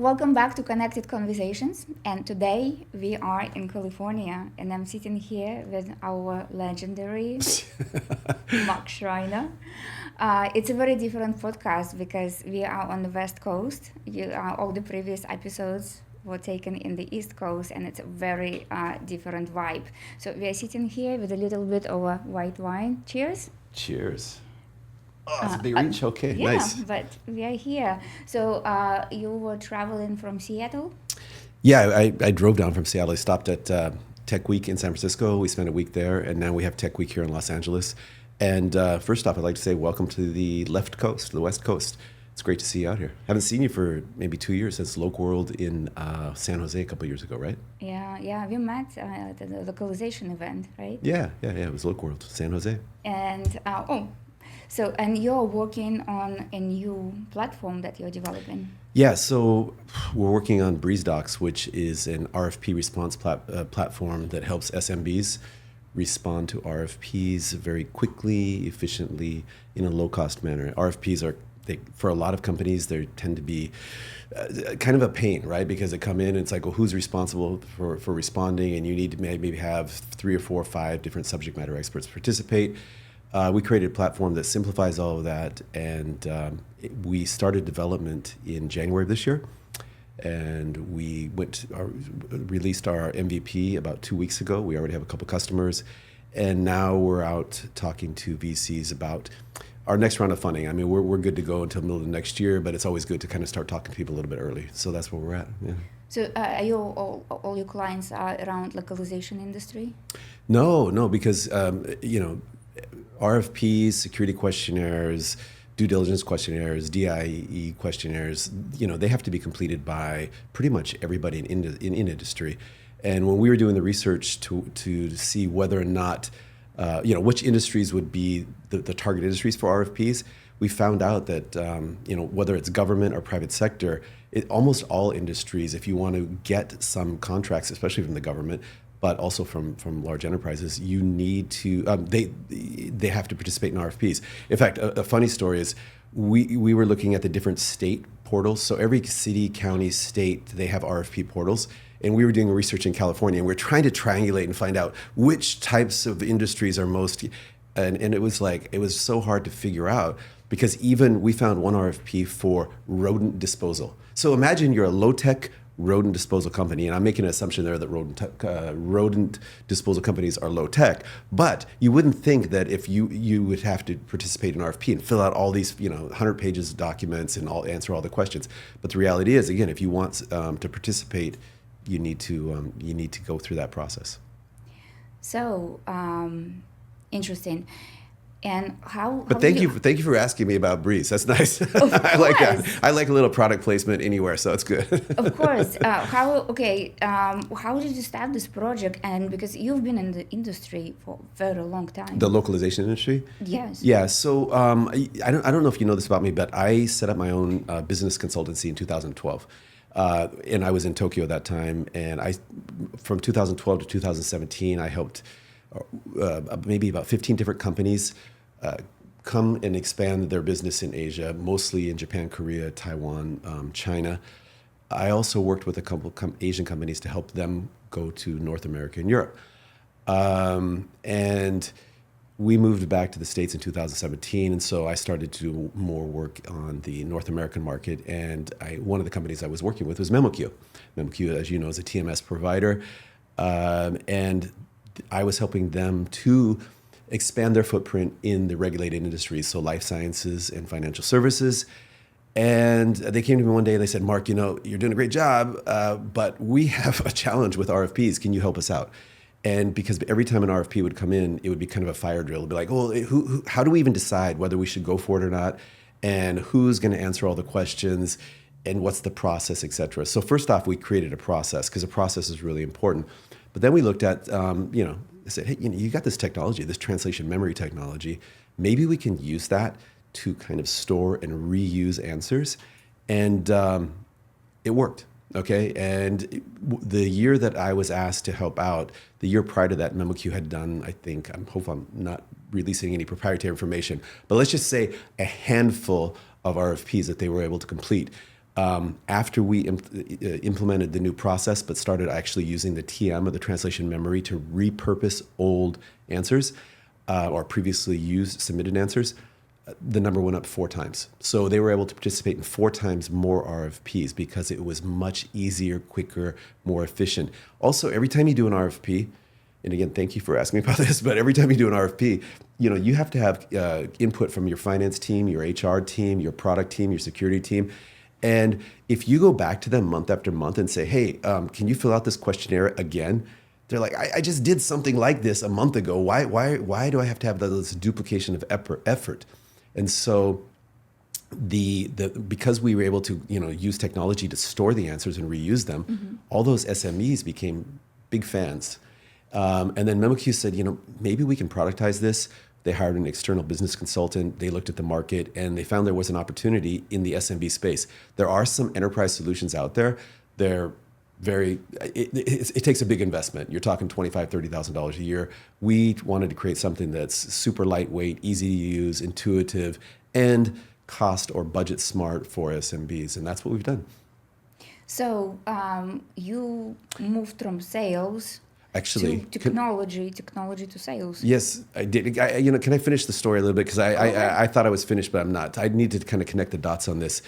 Welcome back to Connected Conversations. And today we are in California, and I'm sitting here with our legendary Mark Schreiner. It's a very different podcast because we are on the West Coast. All the previous episodes were taken in the East Coast, and it's a very different vibe. So we are sitting here with a little bit of a white wine. Cheers. Cheers. Oh, it's a big reach. Okay, yeah, nice. But we are here. So you were traveling from Seattle? Yeah, I drove down from Seattle. I stopped at Tech Week in San Francisco. We spent a week there, and now we have Tech Week here in Los Angeles. And first off, I'd like to say welcome to the left coast, the West Coast. It's great to see you out here. Haven't seen you for maybe 2 years since World in San Jose a couple of years ago, right? Yeah, we met at the localization event, right? Yeah, it was World, San Jose. And and you're working on a new platform that you're developing. Yeah, so we're working on BreezeDocs, which is an RFP response platform that helps SMBs respond to RFPs very quickly, efficiently, in a low-cost manner. RFPs for a lot of companies, they tend to be kind of a pain, right? Because they come in and it's like, well, who's responsible for responding? And you need to maybe have 3 or 4 or 5 different subject matter experts participate. We created a platform that simplifies all of that, and we started development in January of this year, and we released our MVP about 2 weeks ago. We already have a couple customers, and now we're out talking to VCs about our next round of funding. I mean, we're good to go until the middle of next year, but it's always good to kind of start talking to people a little bit early. So that's where we're at. Yeah. So are all your clients are around localization industry? No, because RFPs, security questionnaires, due diligence questionnaires, DIE questionnaires, they have to be completed by pretty much everybody in industry. And when we were doing the research to see whether or not, which industries would be the target industries for RFPs, we found out that, whether it's government or private sector, almost all industries, if you want to get some contracts, especially from the government, but also from large enterprises, you need to, they have to participate in RFPs. In fact, a funny story is we were looking at the different state portals. So every city, county, state, they have RFP portals. And we were doing research in California, and we're trying to triangulate and find out which types of industries are most, and it was so hard to figure out, because even we found one RFP for rodent disposal. So imagine you're a low-tech rodent disposal company, and I'm making an assumption there that rodent disposal companies are low tech, but you wouldn't think that if you would have to participate in RFP and fill out all these 100 pages of documents and answer all the questions. But the reality is, again, if you want to participate, you need to go through that process. So interesting. And how? But thank you for asking me about Breeze. That's nice. I like that. I like a little product placement anywhere, so it's good. Of course. How did you start this project? And because you've been in the industry for a very long time. The localization industry? Yes. Yeah. So I don't know if you know this about me, but I set up my own business consultancy in 2012. And I was in Tokyo at that time. And from 2012 to 2017, I helped maybe about 15 different companies come and expand their business in Asia, mostly in Japan, Korea, Taiwan, China. I also worked with a couple Asian companies to help them go to North America and Europe. And we moved back to the States in 2017, and so I started to do more work on the North American market. And one of the companies I was working with was MemoQ. MemoQ, as you know, is a TMS provider. And I was helping them to expand their footprint in the regulated industries, so life sciences and financial services. And they came to me one day and they said, Mark, you're doing a great job, but we have a challenge with RFPs. Can you help us out? And because every time an RFP would come in, it would be kind of a fire drill. It'd be like, well, how do we even decide whether we should go for it or not? And who's going to answer all the questions? And what's the process, et cetera? So first off, we created a process, because a process is really important. But then we looked at, I said, hey, you got this technology, this translation memory technology. Maybe we can use that to kind of store and reuse answers. And it worked, okay? And the year that I was asked to help out, the year prior to that, MemoQ had done, I hope I'm not releasing any proprietary information, but let's just say a handful of RFPs that they were able to complete. After we implemented the new process, but started actually using the TM, or the translation memory, to repurpose old answers or previously used submitted answers, the number went up 4 times. So they were able to participate in 4 times more RFPs because it was much easier, quicker, more efficient. Also, every time you do an RFP, and again, thank you for asking me about this, but every time you do an RFP, you have to have input from your finance team, your HR team, your product team, your security team. And if you go back to them month after month and say, hey, can you fill out this questionnaire again? They're like, I just did something like this a month ago. Why do I have to have this duplication of effort? And so because we were able to use technology to store the answers and reuse them, all those SMEs became big fans. And then MemoQ said, maybe we can productize this. They hired an external business consultant. They looked at the market and they found there was an opportunity in the SMB space. There are some enterprise solutions out there. They're it takes a big investment. You're talking $25,000, $30,000 a year. We wanted to create something that's super lightweight, easy to use, intuitive, and cost or budget smart for SMBs. And that's what we've done. So you moved from sales actually to technology to sales. Yes, I did. Can I finish the story a little bit? Because I thought I was finished, but I'm not. I need to kind of connect the dots on this.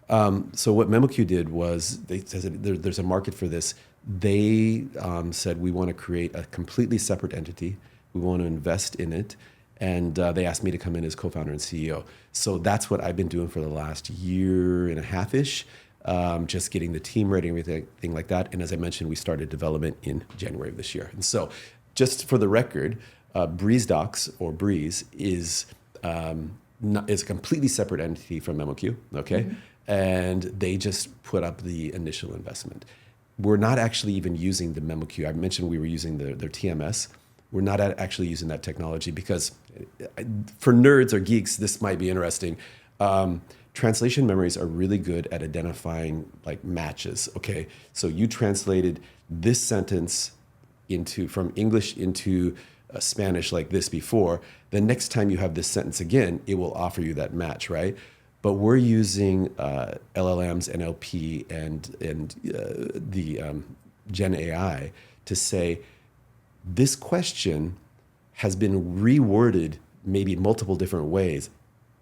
So what MemoQ did was they said there's a market for this. They said we want to create a completely separate entity. We want to invest in it. And they asked me to come in as co-founder and CEO. So that's what I've been doing for the last year and a half-ish, just getting the team ready and everything like that. And as I mentioned, we started development in January of this year. And so just for the record, BreezeDocs, or Breeze, is a completely separate entity from MemoQ, okay? Mm-hmm. And they just put up the initial investment. We're not actually even using the MemoQ. I mentioned we were using their TMS. We're not actually using that technology because for nerds or geeks, this might be interesting. Translation memories are really good at identifying like matches, okay? So you translated this sentence from English into Spanish like this before. The next time you have this sentence again, it will offer you that match, right? But we're using LLMs, NLP, and the Gen AI to say, this question has been reworded maybe multiple different ways.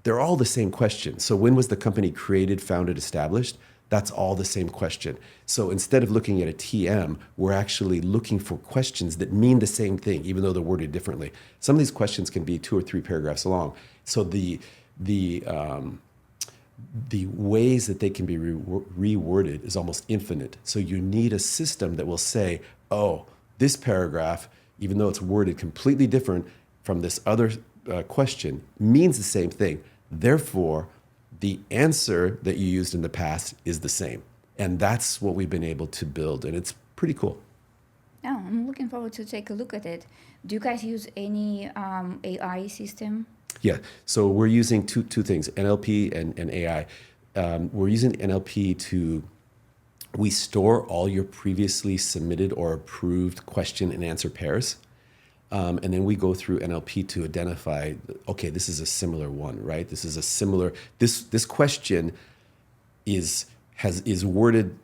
They're all the same question. So when was the company created, founded, established? That's all the same question. So instead of looking at a TM, we're actually looking for questions that mean the same thing, even though they're worded differently. Some of these questions can be 2 or 3 paragraphs long. So the ways that they can be reworded is almost infinite. So you need a system that will say, oh, this paragraph, even though it's worded completely different from this other question, means the same thing. Therefore, the answer that you used in the past is the same. And that's what we've been able to build. And it's pretty cool. Oh, I'm looking forward to take a look at it. Do you guys use any AI system? Yeah, so we're using two things, NLP and AI. We're using NLP we store all your previously submitted or approved question and answer pairs. And then we go through NLP to identify, okay, this is a similar one, right? This is a similar, this question is worded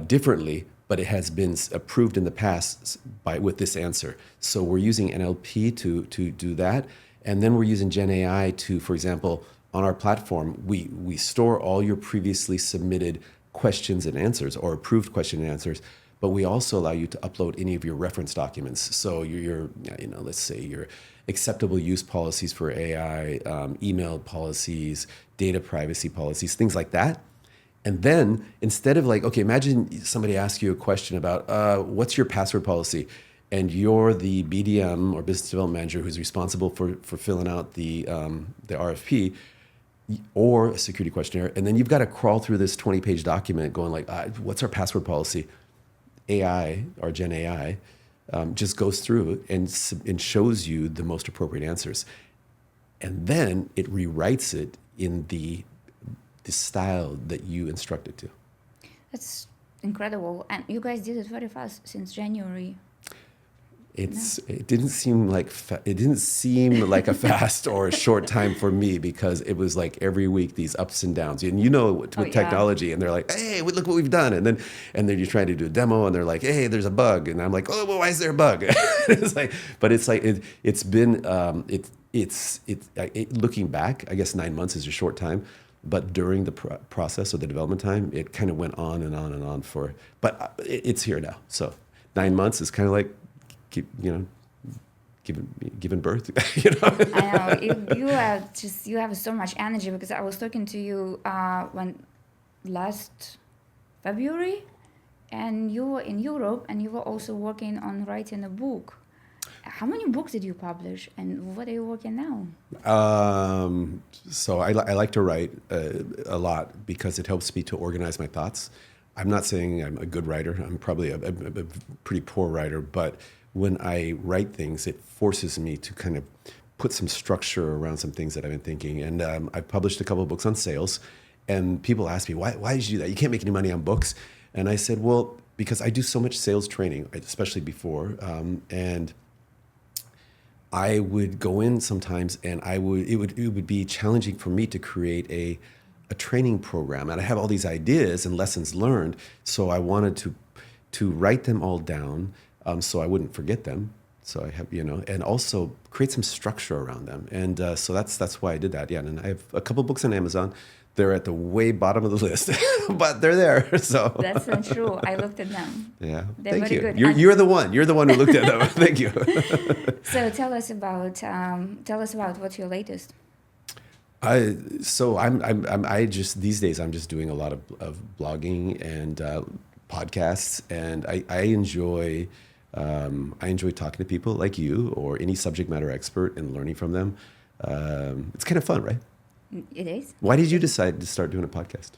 differently, but it has been approved in the past with this answer. So we're using NLP to do that. And then we're using Gen AI to, for example, on our platform, we store all your previously submitted questions and answers or approved question and answers, but we also allow you to upload any of your reference documents. So let's say your acceptable use policies for AI, email policies, data privacy policies, things like that. And then instead of imagine somebody asks you a question about what's your password policy? And you're the BDM or business development manager who's responsible for filling out the RFP or a security questionnaire. And then you've got to crawl through this 20-page document going what's our password policy? AI, or Gen AI, just goes through and shows you the most appropriate answers. And then it rewrites it in the style that you instruct it to. That's incredible. And you guys did it very fast since January. it didn't seem like a fast or a short time for me, because it was like every week these ups and downs, and with technology, and they're like, hey, look what we've done, and then you're trying to do a demo, and they're like, hey, there's a bug, and I'm like, oh, well, why is there a bug? It's like, but it's like it's been looking back, I guess 9 months is a short time. But during the process of the development time, it kind of went on and on and on but it's here now. So 9 months is kind of like, giving birth. I know you have so much energy, because I was talking to you last February, and you were in Europe, and you were also working on writing a book. How many books did you publish, and what are you working now? So I like to write a lot, because it helps me to organize my thoughts. I'm not saying I'm a good writer. I'm probably a pretty poor writer, but when I write things, it forces me to kind of put some structure around some things that I've been thinking. And I've published a couple of books on sales, and people ask me, why did you do that? You can't make any money on books. And I said, well, because I do so much sales training, especially before, and I would go in sometimes, and it would be challenging for me to create a training program, and I have all these ideas and lessons learned, so I wanted to write them all down, so I wouldn't forget them. So I have, and also create some structure around them, and so that's why I did that. Yeah, and I have a couple books on Amazon. They're at the way bottom of the list, but they're there. So that's not true. I looked at them. Yeah, they're thank very you. good. You're the one. You're the one who looked at them. Thank you. So tell us about what's your latest. I just these days I'm just doing a lot of blogging and podcasts, and I enjoy talking to people like you or any subject matter expert and learning from them. It's kind of fun, right? It is. Why did you decide to start doing a podcast?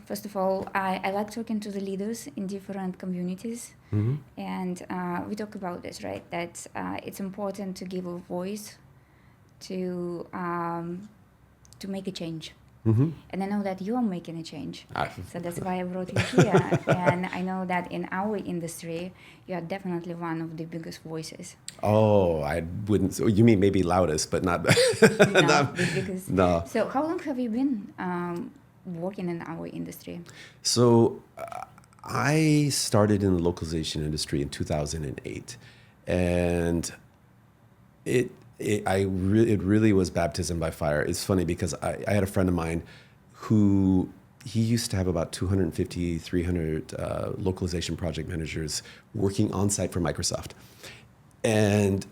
First of all, I like talking to the leaders in different communities, and we talk about this, right? That it's important to give a voice to make a change. Mm-hmm. And I know that you are making a change. So that's why I brought you here. And I know that in our industry, you are definitely one of the biggest voices. Oh, I wouldn't. So you mean maybe loudest, but not. No. So how long have you been working in our industry? So I started in the localization industry in 2008. And it really was baptism by fire. It's funny because I had a friend of mine who he used to have about 250, 300 localization project managers working on site for Microsoft. And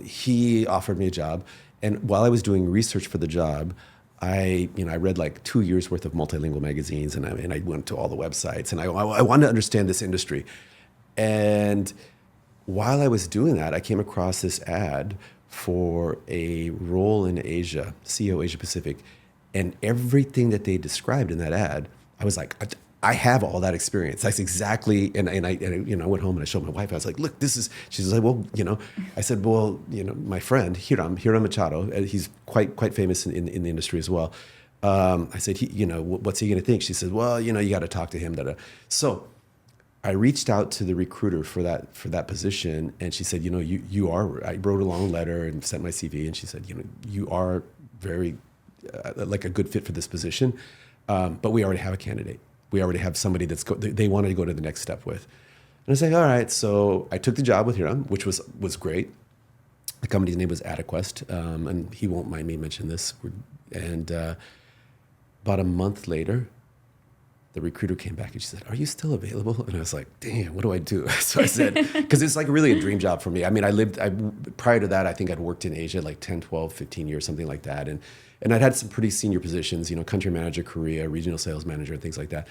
he offered me a job. And while I was doing research for the job, I read like 2 years worth of multilingual magazines, and I went to all the websites, and I wanted to understand this industry. And while I was doing that, I came across this ad for a role in Asia, CEO Asia Pacific, and everything that they described in that ad, I was like, I have all that experience. That's exactly, and I went home and I showed my wife. I was like, look, this is. She's like, well, I said, well, my friend Hiram Machado, he's quite famous in the industry as well. I said, what's he going to think? She said, well, you got to talk to him. So I reached out to the recruiter for that position, and she said, you are. I wrote a long letter and sent my CV, and she said, you are very like a good fit for this position, but we already have a candidate. We already have somebody they wanted to go to the next step with. And I was like, all right. So I took the job with Hiram, which was great. The company's name was adaQuest, and he won't mind me mentioning this. And about a month later, the recruiter came back and she said, are you still available? And I was like, damn, what do I do? So I said, because it's like really a dream job for me. I mean, prior to that, I think I'd worked in Asia like 10, 12, 15 years, something like that. And I'd had some pretty senior positions, country manager, Korea, regional sales manager, and things like that.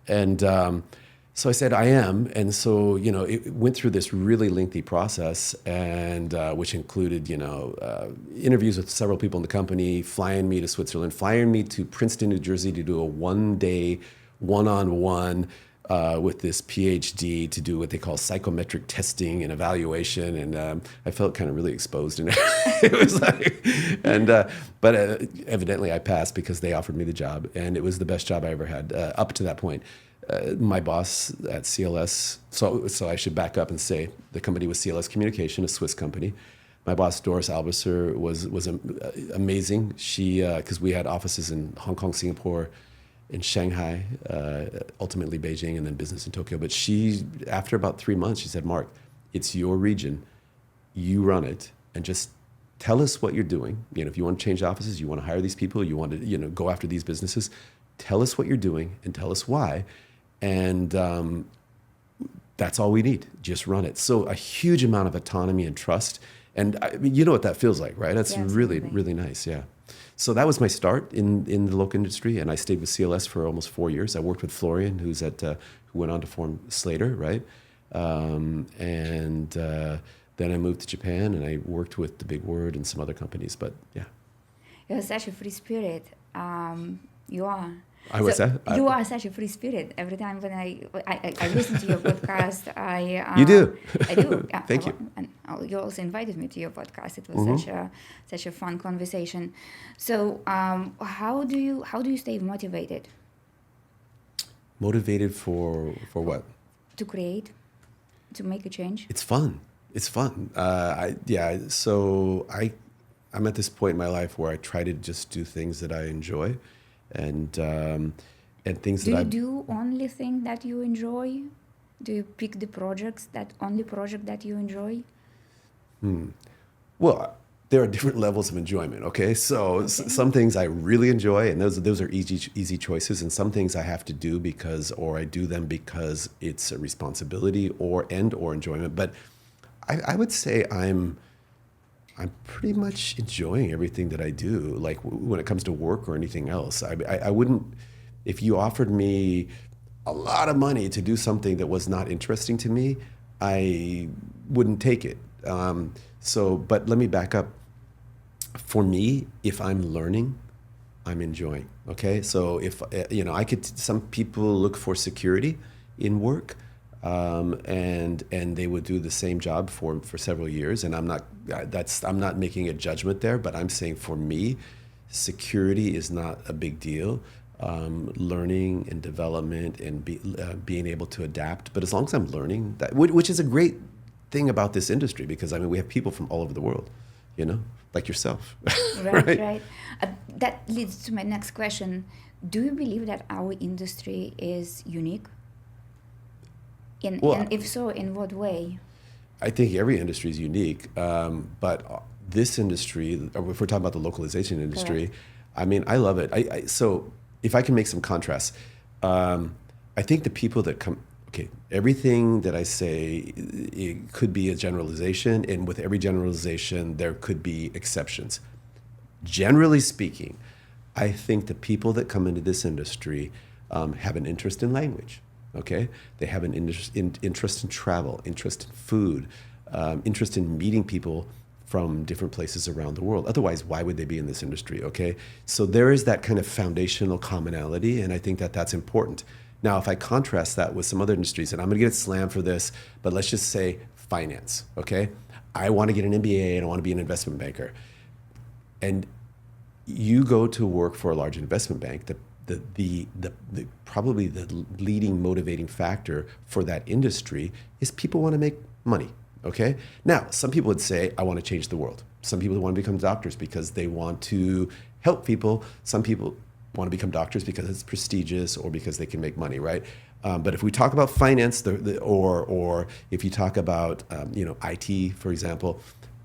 And so I said, I am. And so, it went through this really lengthy process, and which included, interviews with several people in the company, flying me to Switzerland, flying me to Princeton, New Jersey to do a one-day one-on-one with this PhD to do what they call psychometric testing and evaluation, and I felt kind of really exposed, and it was like, but evidently I passed because they offered me the job, and it was the best job I ever had up to that point. My boss at CLS, so I should back up and say the company was CLS Communication, a Swiss company. My boss, Doris Alberser, was amazing. She, because we had offices in Hong Kong, Singapore, in Shanghai, ultimately Beijing, and then business in Tokyo. But she, after about 3 months, she said, Mark, it's your region. You run it, and just tell us what you're doing. You know, if you want to change offices, you want to hire these people, you want to, you know, go after these businesses, tell us what you're doing and tell us why. And that's all we need. Just run it. So a huge amount of autonomy and trust. And I mean, you know what that feels like, right? That's really, really nice. Yeah. So that was my start in the local industry, and I stayed with CLS for almost 4 years. I worked with Florian, who went on to form Slater, right? Then I moved to Japan, and I worked with The Big Word and some other companies. But yeah, you're such a free spirit. You are. You are such a free spirit. Every time when I listen to your podcast, you do. I do. Yeah, Thank you. And you also invited me to your podcast. It was such a fun conversation. So how do you stay motivated? Motivated for what? To create, to make a change. It's fun. It's fun. So I'm at this point in my life where I try to just do things that I enjoy. And things do you do only thing that you enjoy? Do you pick the only project that you enjoy? Well, there are different levels of enjoyment. Okay, so some things I really enjoy, and those are easy choices, and some things I have to do or I do them because it's a responsibility or enjoyment. But I would say I'm pretty much enjoying everything that I do, like when it comes to work or anything else. I wouldn't, if you offered me a lot of money to do something that was not interesting to me, I wouldn't take it. But let me back up. For me, if I'm learning, I'm enjoying, okay? So if, some people look for security in work, and they would do the same job for several years, and I'm not making a judgment there, but I'm saying for me, security is not a big deal. Learning and development and being able to adapt, but as long as I'm learning, which is a great thing about this industry, because I mean we have people from all over the world, like yourself. Right. That leads to my next question. Do you believe that our industry is unique? And if so, in what way? I think every industry is unique, but this industry, if we're talking about the localization industry, correct. I mean, I love it. So if I can make some contrasts, I think the people that come, everything that I say, it could be a generalization, and with every generalization, there could be exceptions. Generally speaking, I think the people that come into this industry have an interest in language. Okay, they have an interest in travel, interest in food, interest in meeting people from different places around the world. Otherwise, why would they be in this industry? Okay, so there is that kind of foundational commonality, and I think that that's important. Now, if I contrast that with some other industries, and I'm going to get slammed for this, but let's just say finance. Okay, I want to get an MBA and I want to be an investment banker, and you go to work for a large investment bank. Probably the leading motivating factor for that industry is people want to make money, okay? Now, some people would say, I want to change the world. Some people want to become doctors because they want to help people. Some people want to become doctors because it's prestigious or because they can make money, right? But if we talk about finance, or if you talk about IT, for example,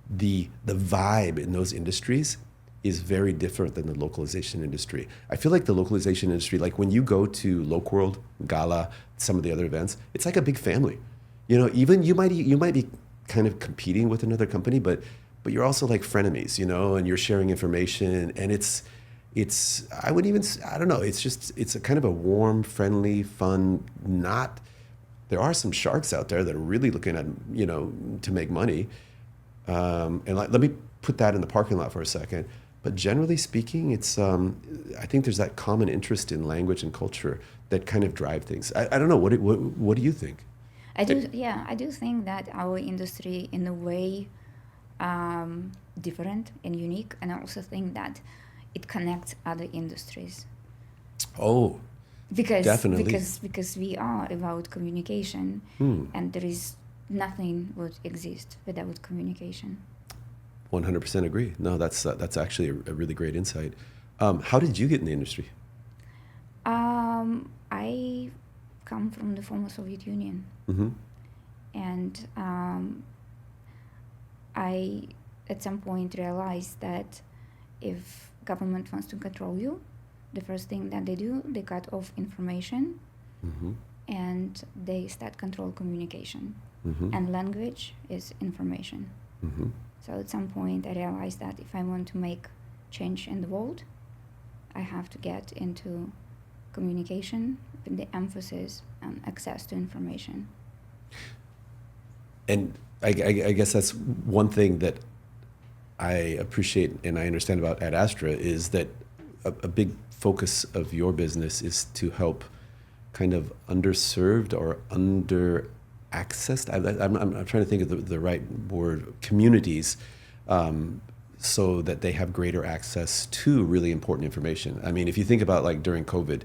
the vibe in those industries is very different than the localization industry. I feel like the localization industry, like when you go to Loc-World, Gala, some of the other events, it's like a big family. Even you might be kind of competing with another company, but you're also like frenemies, and you're sharing information, and it's I don't know, it's a kind of a warm, friendly, fun, there are some sharks out there that are really looking at, to make money. And let me put that in the parking lot for a second. But generally speaking, it's I think there's that common interest in language and culture that kind of drive things. I don't know. What do you think? I do think that our industry, in a way, different and unique, and I also think that it connects other industries. Oh, Definitely. Because we are about communication, and there is nothing would exist without communication. 100% agree. No, that's actually a really great insight. How did you get in the industry? I come from the former Soviet Union, and I at some point realized that if government wants to control you, the first thing that they do, they cut off information, and they start control communication. And language is information. So at some point I realized that if I want to make change in the world, I have to get into communication with the emphasis on access to information. And I guess that's one thing that I appreciate and I understand about Ad Astra is that a big focus of your business is to help kind of underserved or under accessed. I'm trying to think of the right word, communities, so that they have greater access to really important information. I mean, if you think about like during COVID,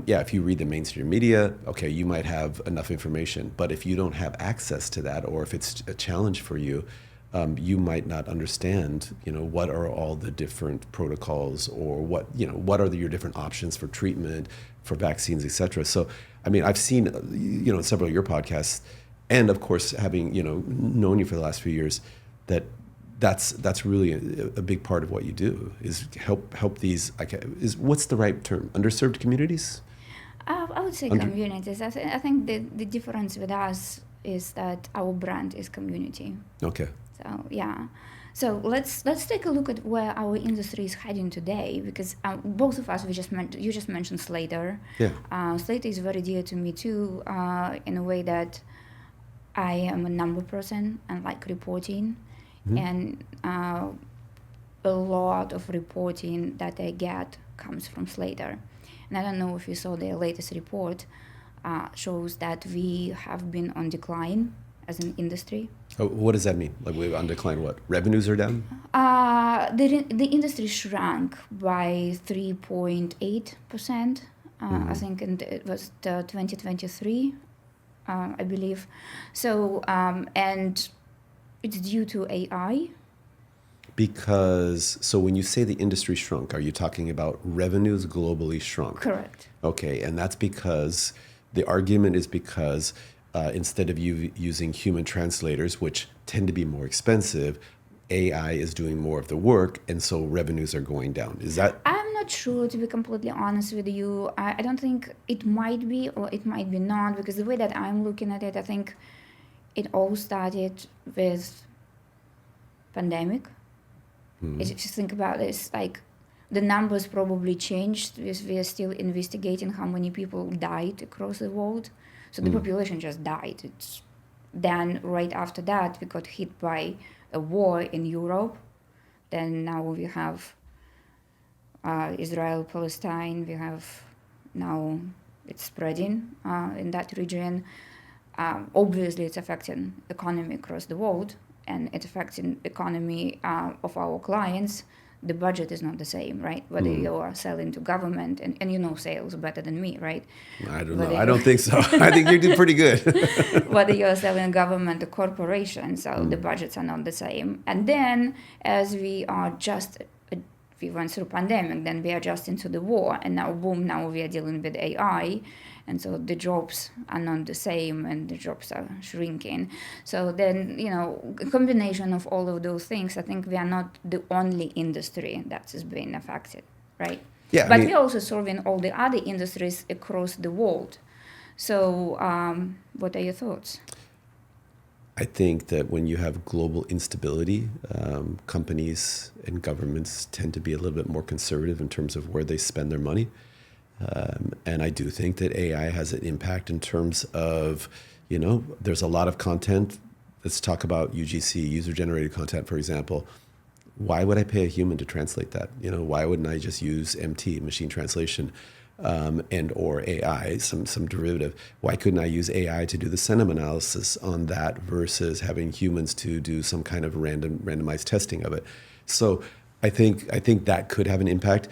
if you read the mainstream media, okay, you might have enough information, but if you don't have access to that, or if it's a challenge for you, you might not understand, what are all the different protocols, or what are your different options for treatment, for vaccines, et cetera. So, I mean, I've seen, several of your podcasts, and of course, having, known you for the last few years, that's really a big part of what you do is help these, what's the right term? Underserved communities? I would say communities. I think the difference with us is that our brand is community. Okay. So yeah, so let's take a look at where our industry is heading today, because both of us you just mentioned Slater. Yeah. Slater is very dear to me too, in a way that I am a number person and like reporting, and a lot of reporting that I get comes from Slater. And I don't know if you saw their latest report, shows that we have been on decline as an industry. Oh, what does that mean? Like we're on decline, what? Revenues are down? The industry shrunk by 3.8%. I think it was 2023, I believe. So, and it's due to AI. So when you say the industry shrunk, are you talking about revenues globally shrunk? Correct. Okay, and that's because the argument is because instead of you using human translators, which tend to be more expensive, AI is doing more of the work, and so revenues are going down. Is that? I'm not sure, to be completely honest with you. I don't think it might be or it might be not, because the way that I'm looking at it, I think it all started with pandemic. If you think about this, like the numbers probably changed. We are still investigating how many people died across the world. So the population just died. Then right after that, we got hit by a war in Europe. Then now we have Israel, Palestine. We have now it's spreading in that region. Obviously, it's affecting economy across the world, and it's affecting economy of our clients. The budget is not the same, right? Whether you are selling to government, and you know sales better than me, right? I don't know. I don't think so. I think you do pretty good. Whether you're selling government or corporation, so the budgets are not the same. And then as we went through pandemic, then we adjust into the war, and now boom, now we are dealing with AI. And so the jobs are not the same, and the jobs are shrinking. So then, a combination of all of those things, I think we are not the only industry that is being affected, right? Yeah. But we're also serving all the other industries across the world. So what are your thoughts? I think that when you have global instability, companies and governments tend to be a little bit more conservative in terms of where they spend their money. And I do think that AI has an impact in terms of, there's a lot of content. Let's talk about UGC, user-generated content, for example. Why would I pay a human to translate that? Why wouldn't I just use MT, machine translation, and or AI, some derivative? Why couldn't I use AI to do the sentiment analysis on that versus having humans to do some kind of randomized testing of it? So I think that could have an impact.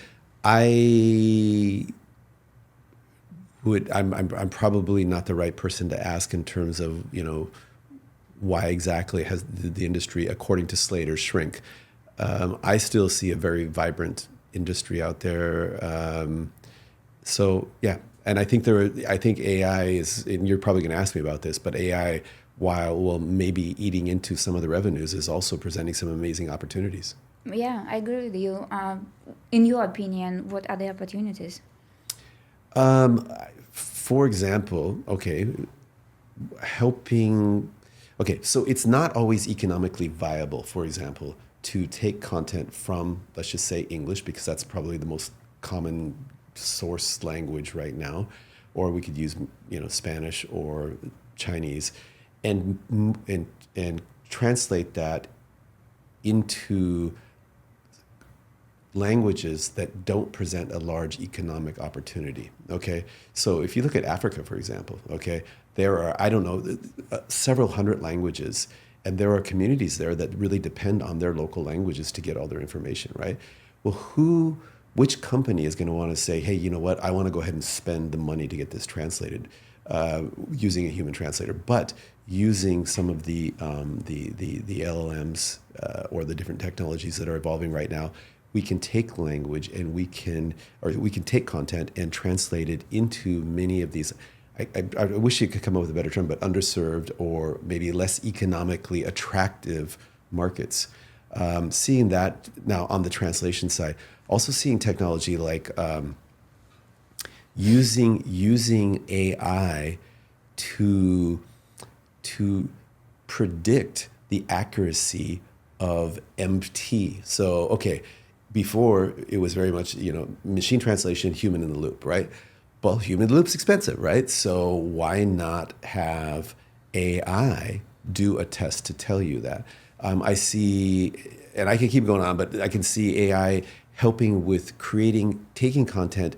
I'm probably not the right person to ask in terms of, why exactly has the industry, according to Slater, shrink. I still see a very vibrant industry out there. So yeah, and I think AI is, and you're probably going to ask me about this, but AI, while maybe eating into some of the revenues, is also presenting some amazing opportunities. Yeah, I agree with you. In your opinion, what are the opportunities? For example, helping. Okay, so it's not always economically viable, for example, to take content from, let's just say, English, because that's probably the most common source language right now, or we could use, Spanish or Chinese, and and translate that into languages that don't present a large economic opportunity. Okay, so if you look at Africa, for example, okay, there are, I don't know, several hundred languages, and there are communities there that really depend on their local languages to get all their information, right? Well, which company is going to want to say, hey, you know what, I want to go ahead and spend the money to get this translated using a human translator, but using some of the LLMs or the different technologies that are evolving right now, we can take language and we can take content and translate it into many of these. I wish you could come up with a better term, but underserved or maybe less economically attractive markets. Seeing that now on the translation side, also seeing technology like using AI to predict the accuracy of MT. So okay, before it was very much machine translation, human in the loop, right? Well, human in the loop's expensive, right? So why not have AI do a test to tell you that? I see, and I can keep going on, but I can see AI helping with taking content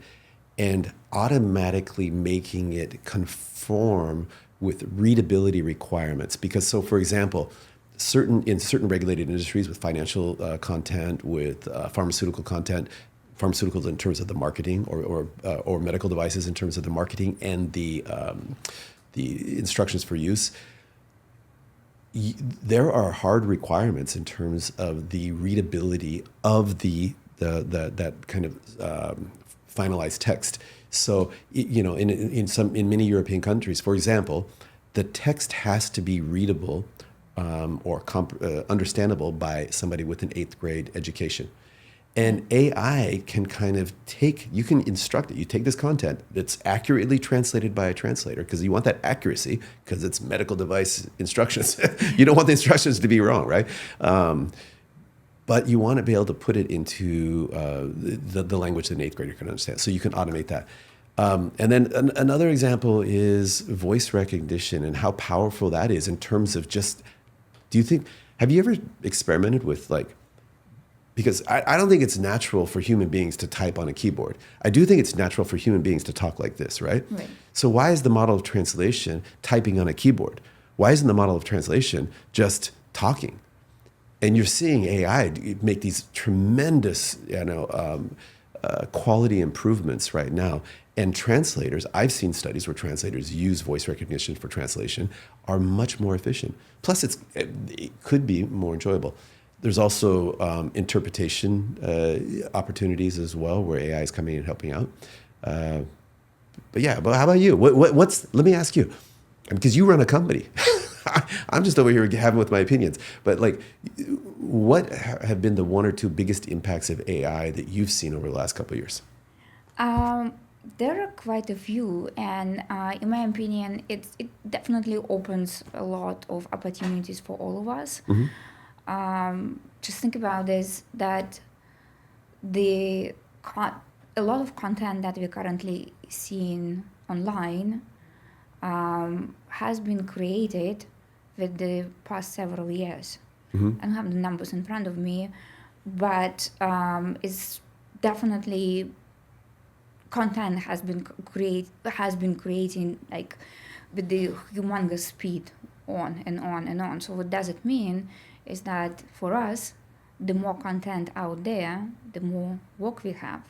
and automatically making it conform with readability requirements. Because, so for example, in certain regulated industries with financial content, with pharmaceutical content, pharmaceuticals in terms of the marketing, or medical devices in terms of the marketing and the instructions for use, there are hard requirements in terms of the readability of that kind of finalized text. So in many European countries, for example, the text has to be readable or understandable by somebody with an 8th grade education. And AI can you can instruct it. You take this content that's accurately translated by a translator, because you want that accuracy, because it's medical device instructions. You don't want the instructions to be wrong, right? But you want to be able to put it into the language that an 8th grader can understand. So you can automate that. And then another example is voice recognition and how powerful that is in terms of just, have you ever experimented with because I don't think it's natural for human beings to type on a keyboard. I do think it's natural for human beings to talk like this, right? Right. So why is the model of translation typing on a keyboard? Why isn't the model of translation just talking? And you're seeing AI make these tremendous, quality improvements right now. And translators, I've seen studies where translators use voice recognition for translation, are much more efficient. Plus, it could be more enjoyable. There's also interpretation opportunities as well, where AI is coming and helping out. But how about you? Let me ask you, because you run a company. I'm just over here having with my opinions. But what have been the one or two biggest impacts of AI that you've seen over the last couple of years? There are quite a few, and in my opinion, it definitely opens a lot of opportunities for all of us. Mm-hmm. Just think about this, that a lot of content that we're currently seeing online has been created with the past several years. Mm-hmm. I don't have the numbers in front of me, but it's definitely content has been creating with the humongous speed on and on and on. So what does it mean is that for us, the more content out there, the more work we have.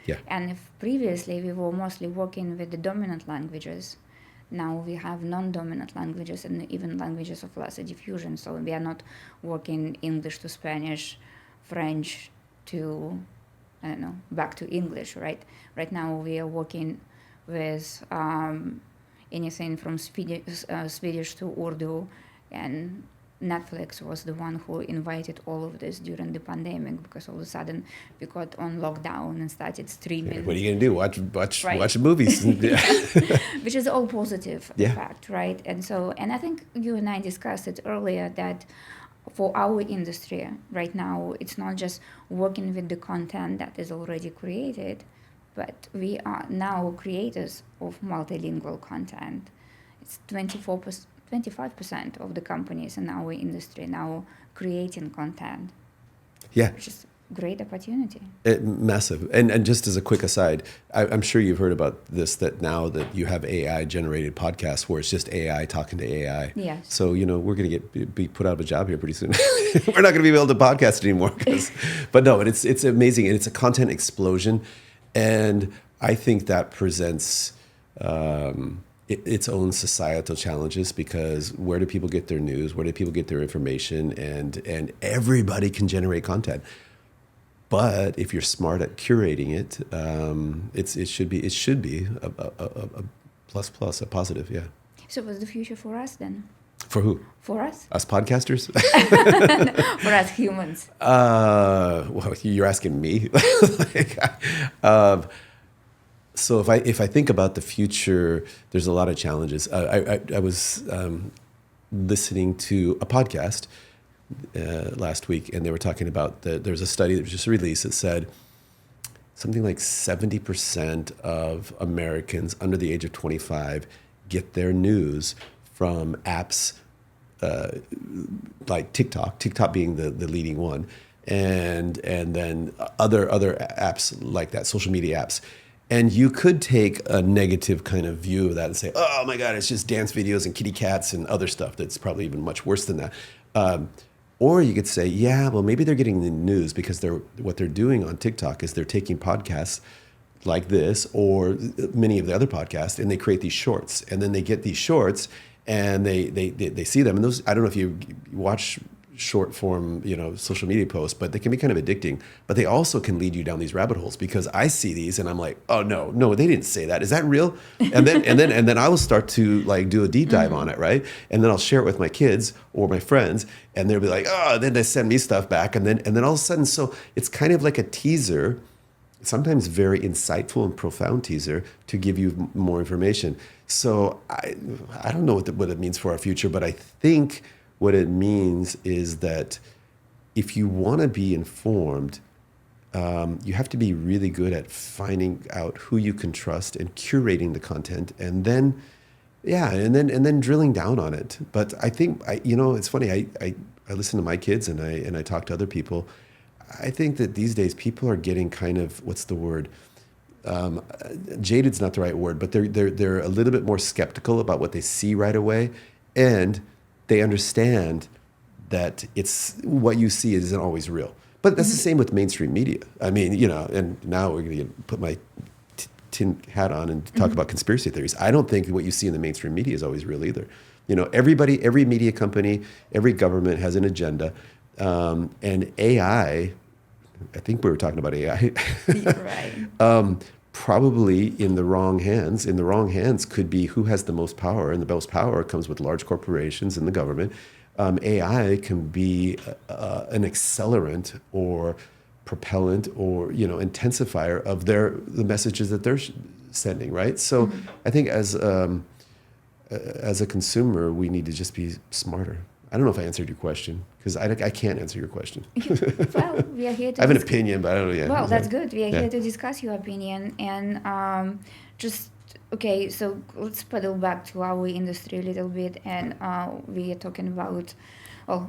Yeah. And if previously we were mostly working with the dominant languages, now we have non-dominant languages and even languages of lesser diffusion. So we are not working English to Spanish, French to, I don't know, back to English, right? Right now we are working with anything from Swedish to Urdu, and Netflix was the one who invited all of this during the pandemic, because all of a sudden we got on lockdown and started streaming. What are you going to do? Watch movies. Which is all positive, in Yeah. fact, right? And I think you and I discussed it earlier that for our industry right now, it's not just working with the content that is already created, but we are now creators of multilingual content. It's 25% of the companies in our industry now creating content. Yeah. Which is a great opportunity. Massive. And just as a quick aside, I'm sure you've heard about this, that now that you have AI generated podcasts where it's just AI talking to AI. Yes. So, we're going to be put out of a job here pretty soon. We're not going to be able to podcast anymore. But no, it's amazing. And it's a content explosion. And I think that presents its own societal challenges, because where do people get their news? Where do people get their information? And everybody can generate content. But if you're smart at curating it, it should be a plus, a positive, yeah. So what's the future for us then? For who? For us? Us podcasters? For us humans. Well, you're asking me. So if I think about the future, there's a lot of challenges. I was listening to a podcast last week, and they were talking about there's a study that was just released that said something like 70% of Americans under the age of 25 get their news from apps like TikTok being the leading one, and then other apps like that, social media apps. And you could take a negative kind of view of that and say, oh my God, it's just dance videos and kitty cats and other stuff that's probably even much worse than that. Or you could say, yeah, well, maybe they're getting the news because what they're doing on TikTok is they're taking podcasts like this or many of the other podcasts, and they create these shorts. And then they get these shorts and they see them. And those, I don't know if you watch short form, social media posts, but they can be kind of addicting. But they also can lead you down these rabbit holes, because I see these and I'm like, oh no, they didn't say that. Is that real? And then I will start to like do a deep dive on it, right? And then I'll share it with my kids or my friends, and they'll be like, oh, then they send me stuff back, and then all of a sudden, so it's kind of like a teaser, sometimes very insightful and profound teaser to give you more information. So I don't know what it means for our future, but I think what it means is that if you want to be informed, you have to be really good at finding out who you can trust and curating the content, and then drilling down on it. But I think it's funny. I listen to my kids and I talk to other people. I think that these days people are getting kind of, what's the word? Jaded's not the right word, but they're a little bit more skeptical about what they see right away, and they understand that it's what you see isn't always real. But that's the same with mainstream media. I mean, and now we're going to put my tin hat on and talk about conspiracy theories. I don't think what you see in the mainstream media is always real either. Every media company, every government has an agenda, and AI. I think we were talking about AI. Right. Probably in the wrong hands. In the wrong hands could be who has the most power, and the most power comes with large corporations and the government. AI can be an accelerant or propellant or intensifier of the messages that they're sending, right? So I think as a consumer, we need to just be smarter. I don't know if I answered your question, because I can't answer your question. Well, we are here to I have an opinion, but I don't know yet. Well, that's good. We are here to discuss your opinion, and so let's pedal back to our industry a little bit, and we are talking about,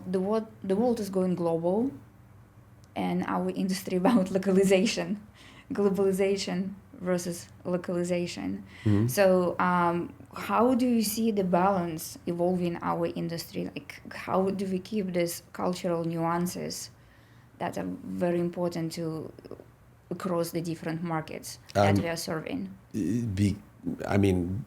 the world is going global, and our industry about localization, globalization versus localization. Mm-hmm. So how do you see the balance evolving our industry? Like, how do we keep these cultural nuances that are very important to across the different markets that we are serving? I mean,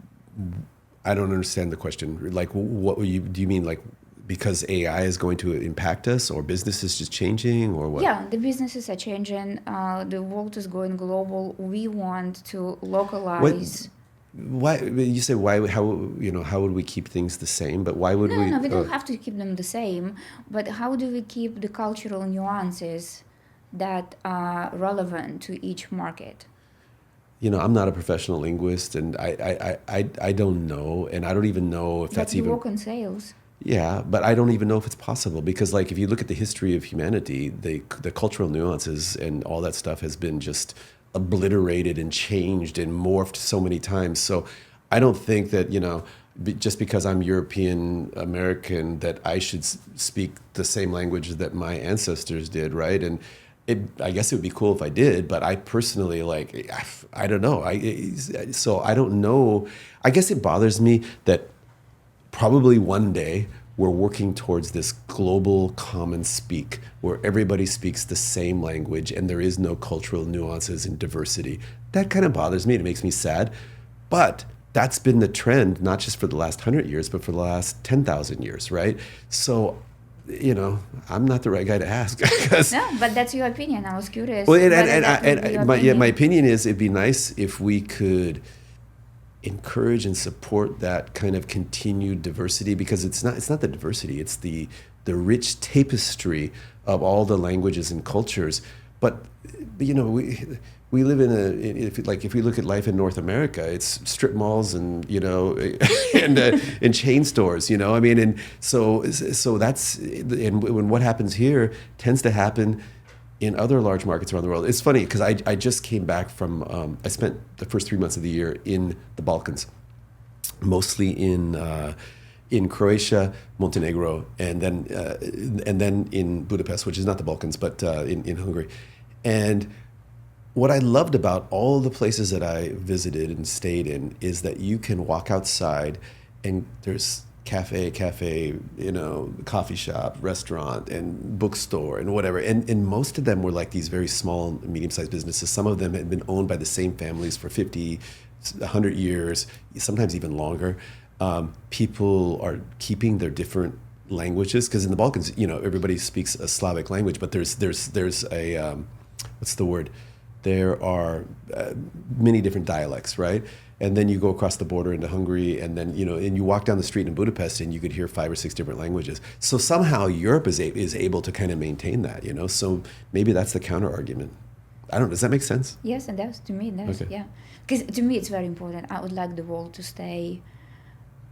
I don't understand the question. Like, what do you mean? Like, because AI is going to impact us, or business is just changing, or what? Yeah, the businesses are changing. The world is going global. We want to localize. Why you say why? How would we keep things the same? But why would we? No, we don't have to keep them the same. But how do we keep the cultural nuances that are relevant to each market? I'm not a professional linguist, and I don't know, and I don't even know if that's you even. work in sales. Yeah, but I don't even know if it's possible, because like if you look at the history of humanity, the cultural nuances and all that stuff has been just obliterated and changed and morphed so many times. So I don't think that, just because I'm European American, that I should speak the same language that my ancestors did, right? And I guess it would be cool if I did, but I personally, like, I don't know. So I don't know. I guess it bothers me that probably one day we're working towards this global common speak where everybody speaks the same language and there is no cultural nuances and diversity. That kind of bothers me. It makes me sad. But that's been the trend, not just for the last 100 years, but for the last 10,000 years, right? So, I'm not the right guy to ask. No, but that's your opinion. I was curious. Well, my opinion is it'd be nice if we could encourage and support that kind of continued diversity, because it's not the diversity, it's the rich tapestry of all the languages and cultures. But we live if we look at life in North America, it's strip malls and and chain stores, I mean, and so that's, and when what happens here tends to happen in other large markets around the world. It's funny because I just came back from, I spent the first 3 months of the year in the Balkans, mostly in Croatia, Montenegro, and then in Budapest, which is not the Balkans, but in Hungary. And what I loved about all the places that I visited and stayed in is that you can walk outside and there's cafe, coffee shop, restaurant, and bookstore, and whatever. And most of them were like these very small, medium-sized businesses. Some of them had been owned by the same families for 50, 100 years, sometimes even longer. People are keeping their different languages, because in the Balkans, everybody speaks a Slavic language, but there's a, what's the word? There are many different dialects, right? And then you go across the border into Hungary, and then and you walk down the street in Budapest, and you could hear 5 or 6 different languages. So somehow Europe is able to kind of maintain that, So maybe that's the counter argument. I don't know. Does that make sense? Yes, it does. To me, it does. Okay. Yeah, because to me it's very important. I would like the world to stay.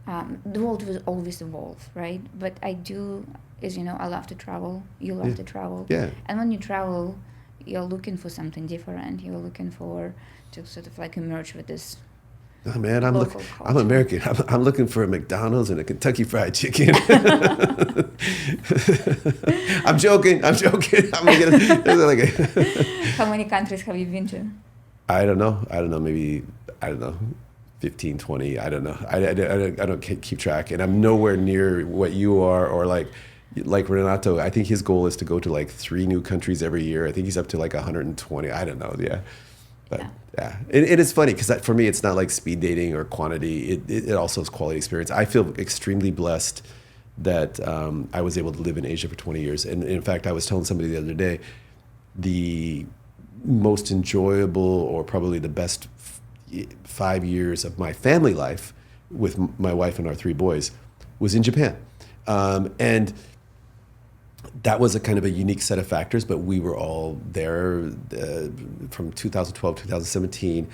The world will always evolve, right? But I do, as you know, I love to travel. You love to travel. Yeah. And when you travel, you're looking for something different. You're looking to sort of like emerge with this. Oh man, I'm American. I'm looking for a McDonald's and a Kentucky Fried Chicken. I'm joking. I'm How many countries have you been to? I don't know. Maybe 15, 20. I don't know. I don't keep track, and I'm nowhere near what you are, or like Renato. I think his goal is to go to like 3 new countries every year. I think he's up to like 120. I don't know. Yeah. But yeah, it is funny because for me, it's not like speed dating or quantity. It also is quality experience. I feel extremely blessed that I was able to live in Asia for 20 years. And in fact, I was telling somebody the other day, the most enjoyable, or probably the best 5 years of my family life with my wife and our 3 boys was in Japan. And that was a kind of a unique set of factors, but we were all there from 2012, 2017.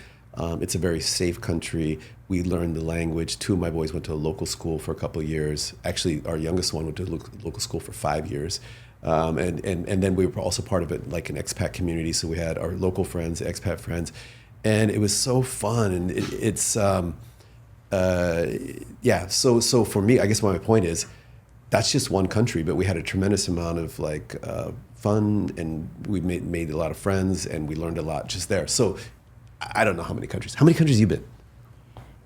It's a very safe country. We learned the language. 2 of my boys went to a local school for a couple of years. Actually, our youngest one went to a local school for 5 years. And then we were also part of it, like an expat community. So we had our local friends, expat friends, and it was so fun. And So for me, I guess my point is, that's just one country, but we had a tremendous amount of fun, and we made a lot of friends, and we learned a lot just there. So I don't know how many countries. How many countries have you been?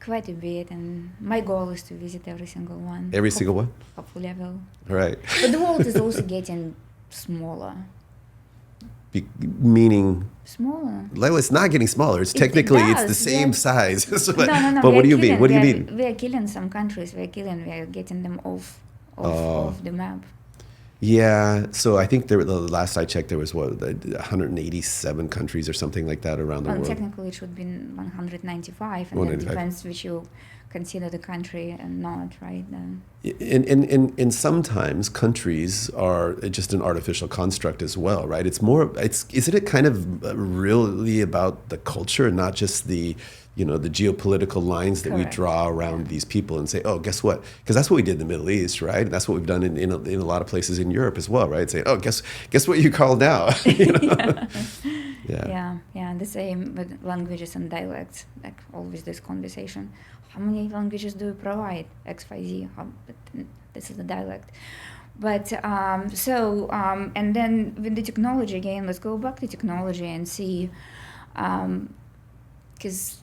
Quite a bit, and my goal is to visit every single one. Every single one? Hopefully I will. All right. But the world is also getting smaller. Meaning, Smaller. like, it's not getting smaller. It's technically it's the same size. But, No. but what do you mean? What do you mean? We are killing some countries. We are getting them off the map. Yeah. So I think the last I checked, there was 187 countries or something like that around the world. Technically, it should be 195, and it depends which you consider the country and not, right? And sometimes countries are just an artificial construct as well, right? Isn't it kind of really about the culture and not just the geopolitical lines that we draw around these people and say, oh, guess what? Because that's what we did in the Middle East, right? And that's what we've done in a lot of places in Europe as well, right? Say, oh, guess what you call now? Yeah. The same with languages and dialects. Like always this conversation. How many languages do you provide? XYZ. This is the dialect. But and then with the technology again, let's go back to technology and see, because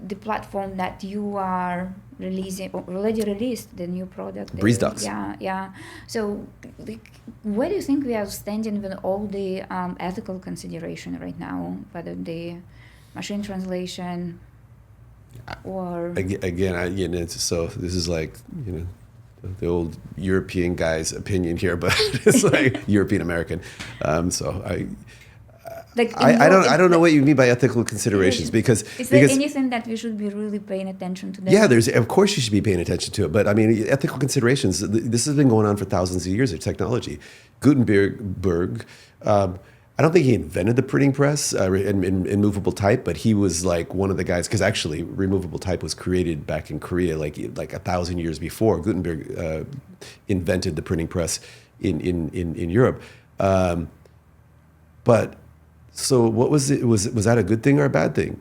the platform that you are already released the new product. BreezeDocs. Yeah. So where do you think we are standing with all the ethical consideration right now, whether the machine translation or... Again, so this is like, the old European guy's opinion here, but it's like European American. I don't know what you mean by ethical considerations because is there anything that we should be really paying attention to? Yeah, of course you should be paying attention to it, but I mean ethical considerations. This has been going on for thousands of years of technology. Gutenberg, I don't think he invented the printing press in movable type, but he was like one of the guys, because actually removable type was created back in Korea like 1,000 years before. Gutenberg invented the printing press in Europe, but. So what was it? Was that a good thing or a bad thing?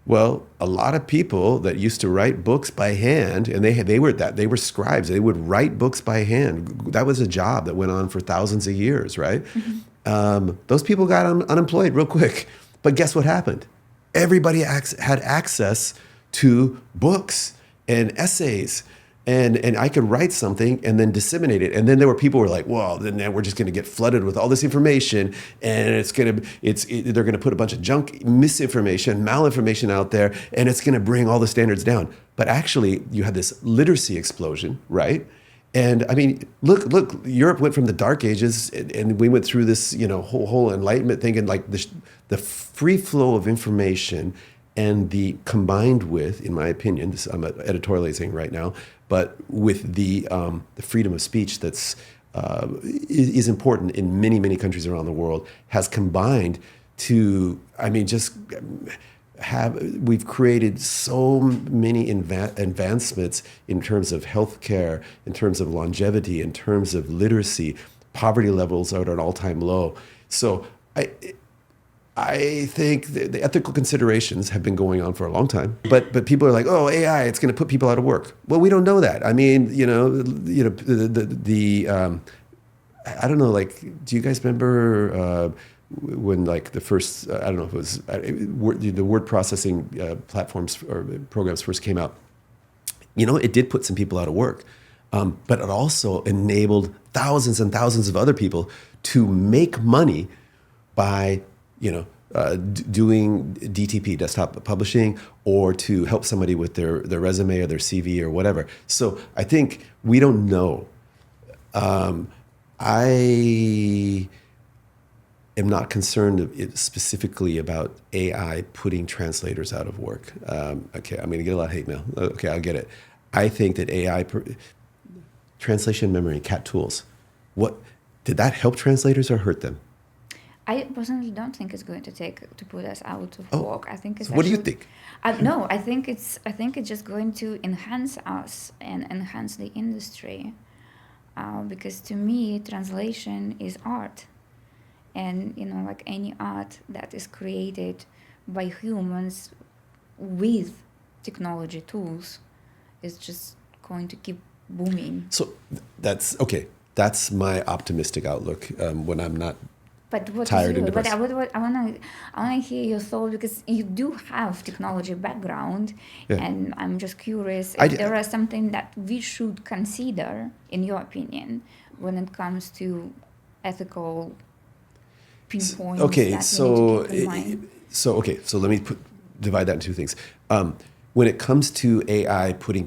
Well, a lot of people that used to write books by hand, and they were scribes. They would write books by hand. That was a job that went on for thousands of years, right? Mm-hmm. Those people got unemployed real quick. But guess what happened? Everybody had access to books and essays. And I could write something and then disseminate it. And then there were people who were like, well, then we're just going to get flooded with all this information. And they're going to put a bunch of junk, misinformation, malinformation out there. And it's going to bring all the standards down. But actually, you had this literacy explosion, right? And I mean, look, Europe went from the Dark Ages and we went through this, whole Enlightenment thing. And like the free flow of information and the combined with, in my opinion, I'm editorializing right now, but with the freedom of speech that's is important in many, many countries around the world, has combined to, we've created so many advancements in terms of healthcare, in terms of longevity, in terms of literacy. Poverty levels are at an all-time low. So I think the ethical considerations have been going on for a long time, but people are like, oh, AI, it's going to put people out of work. Well, we don't know that. I mean, I don't know, like, do you guys remember when like the first, I don't know if it was the word processing platforms or programs first came out? It did put some people out of work, but it also enabled thousands and thousands of other people to make money by doing DTP, desktop publishing, or to help somebody with their resume or their CV or whatever. So I think we don't know. I am not concerned specifically about AI putting translators out of work. Okay, I'm going to get a lot of hate mail. Okay, I'll get it. I think that AI, translation memory, cat tools, did that help translators or hurt them? I personally don't think it's going to put us out of work. I think it's. So what do you think? No, I think it's just going to enhance us and enhance the industry, because to me, translation is art, and like any art that is created by humans with technology tools, is just going to keep booming. So that's okay. That's my optimistic outlook when I'm not. But what tired is and depressed. But I wanna hear your thought, because you do have technology background, and I'm just curious if there is something that we should consider, in your opinion, when it comes to ethical pinpoints Okay, that we so need to keep in mind? so let me divide that into two things. When it comes to AI putting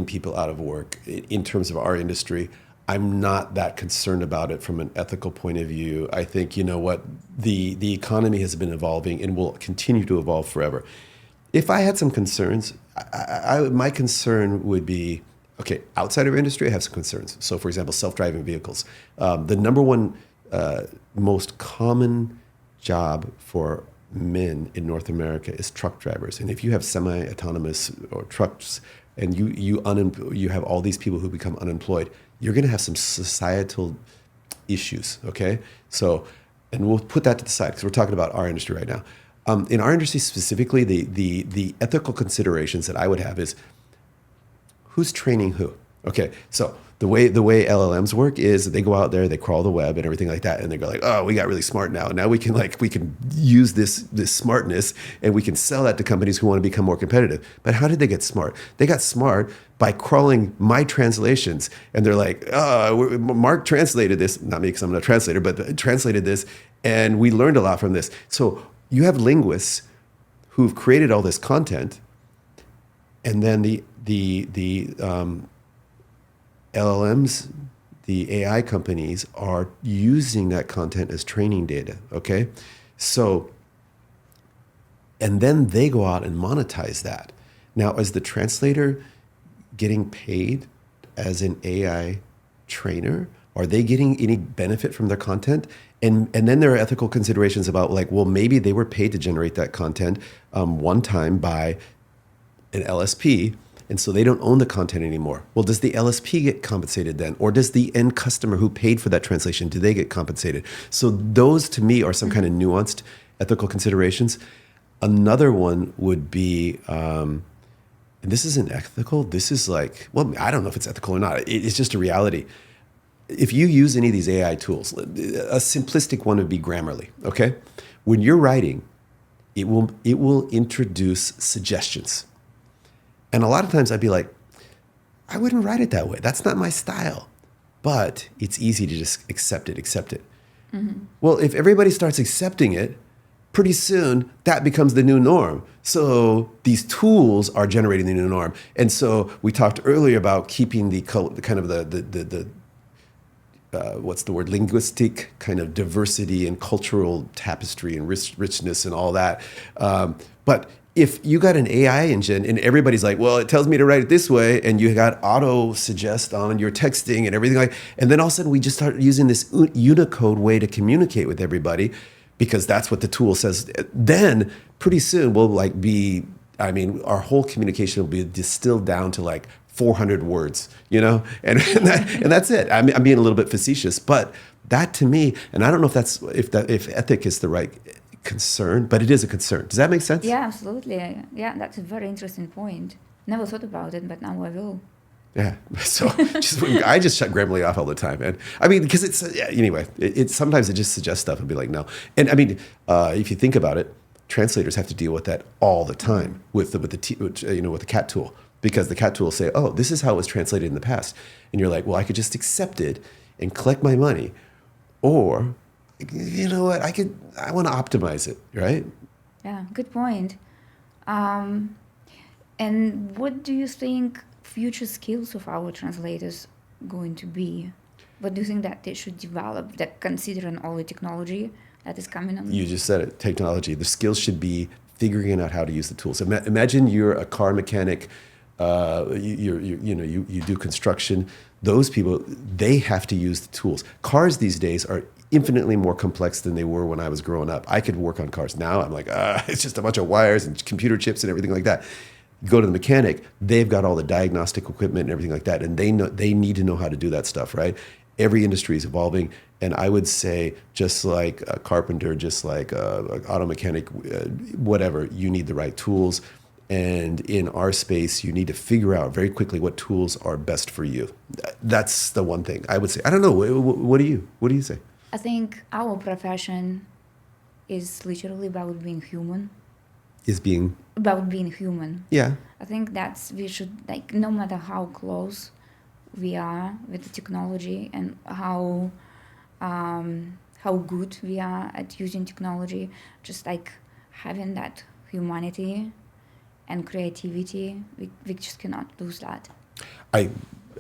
people out of work in terms of our industry, I'm not that concerned about it from an ethical point of view. I think, you know what, the economy has been evolving and will continue to evolve forever. If I had some concerns, my concern would be, okay, outside of our industry, I have some concerns. So, for example, self-driving vehicles. The number one most common job for men in North America is truck drivers. And if you have semi-autonomous or trucks and you have all these people who become unemployed, you're going to have some societal issues, okay? So, and we'll put that to the side because we're talking about our industry right now. In our industry specifically, the ethical considerations that I would have is who's training who? Okay, so the way LLMs work is they go out there, they crawl the web and everything like that, and they go like, oh, we got really smart now. Now we can use this smartness and we can sell that to companies who want to become more competitive. But how did they get smart? They got smart by crawling my translations, and they're like, oh, Mark translated this, not me because I'm not a translator, but translated this, and we learned a lot from this. So you have linguists who've created all this content, and then the LLMs, the AI companies are using that content as training data, okay? So, and then they go out and monetize that. Now, is the translator getting paid as an AI trainer? Are they getting any benefit from their content? And then there are ethical considerations about like, well, maybe they were paid to generate that content one time by an LSP, and so they don't own the content anymore. Well, does the LSP get compensated then? Or does the end customer who paid for that translation, do they get compensated? So those to me are some kind of nuanced ethical considerations. Another one would be, and this isn't ethical, this is like, well, I don't know if it's ethical or not. It's just a reality. If you use any of these AI tools, a simplistic one would be Grammarly, okay? When you're writing, it will introduce suggestions. And a lot of times I'd be like, I wouldn't write it that way. That's not my style. But it's easy to just accept it. Mm-hmm. Well, if everybody starts accepting it, pretty soon that becomes the new norm. So these tools are generating the new norm. And so we talked earlier about keeping the kind of the what's the word, linguistic kind of diversity and cultural tapestry and richness and all that. But if you got an AI engine and everybody's like, well, it tells me to write it this way, and you got auto suggest on your texting and everything and then all of a sudden we just start using this Unicode way to communicate with everybody because that's what the tool says. Then pretty soon we'll our whole communication will be distilled down to like 400 words, and that's it. I'm being a little bit facetious, but that to me, and I don't know if ethic is the right concern, but it is a concern. Does that make sense? Yeah, absolutely. Yeah, that's a very interesting point. Never thought about it, but now I will. Yeah. So I just shut Grammarly off all the time, and I mean because it's anyway. It sometimes it just suggests stuff and be like no. And I mean if you think about it, translators have to deal with that all the time with the cat tool. Because the cat tool will say, oh, this is how it was translated in the past. And you're like, well, I could just accept it and collect my money. Or, you know what, I want to optimize it, right? Yeah, good point. And what do you think future skills of our translators going to be? What do you think that they should develop, that considering all the technology that is coming on? You just said it, technology. The skills should be figuring out how to use the tools. Imagine you're a car mechanic. You do construction. Those people, they have to use the tools. Cars these days are infinitely more complex than they were when I was growing up. I could work on cars. Now I'm like, it's just a bunch of wires and computer chips and everything like that. Go to the mechanic, they've got all the diagnostic equipment and everything like that, and they need to know how to do that stuff, right? Every industry is evolving, and I would say just like a carpenter, just like an auto mechanic, whatever, you need the right tools. And in our space, you need to figure out very quickly what tools are best for you. That's the one thing I would say. I don't know. What do you say? I think our profession is literally about being human. About being human. Yeah. I think we should, like, no matter how close we are with the technology and how how good we are at using technology, just like having that humanity and creativity. We just cannot lose that. I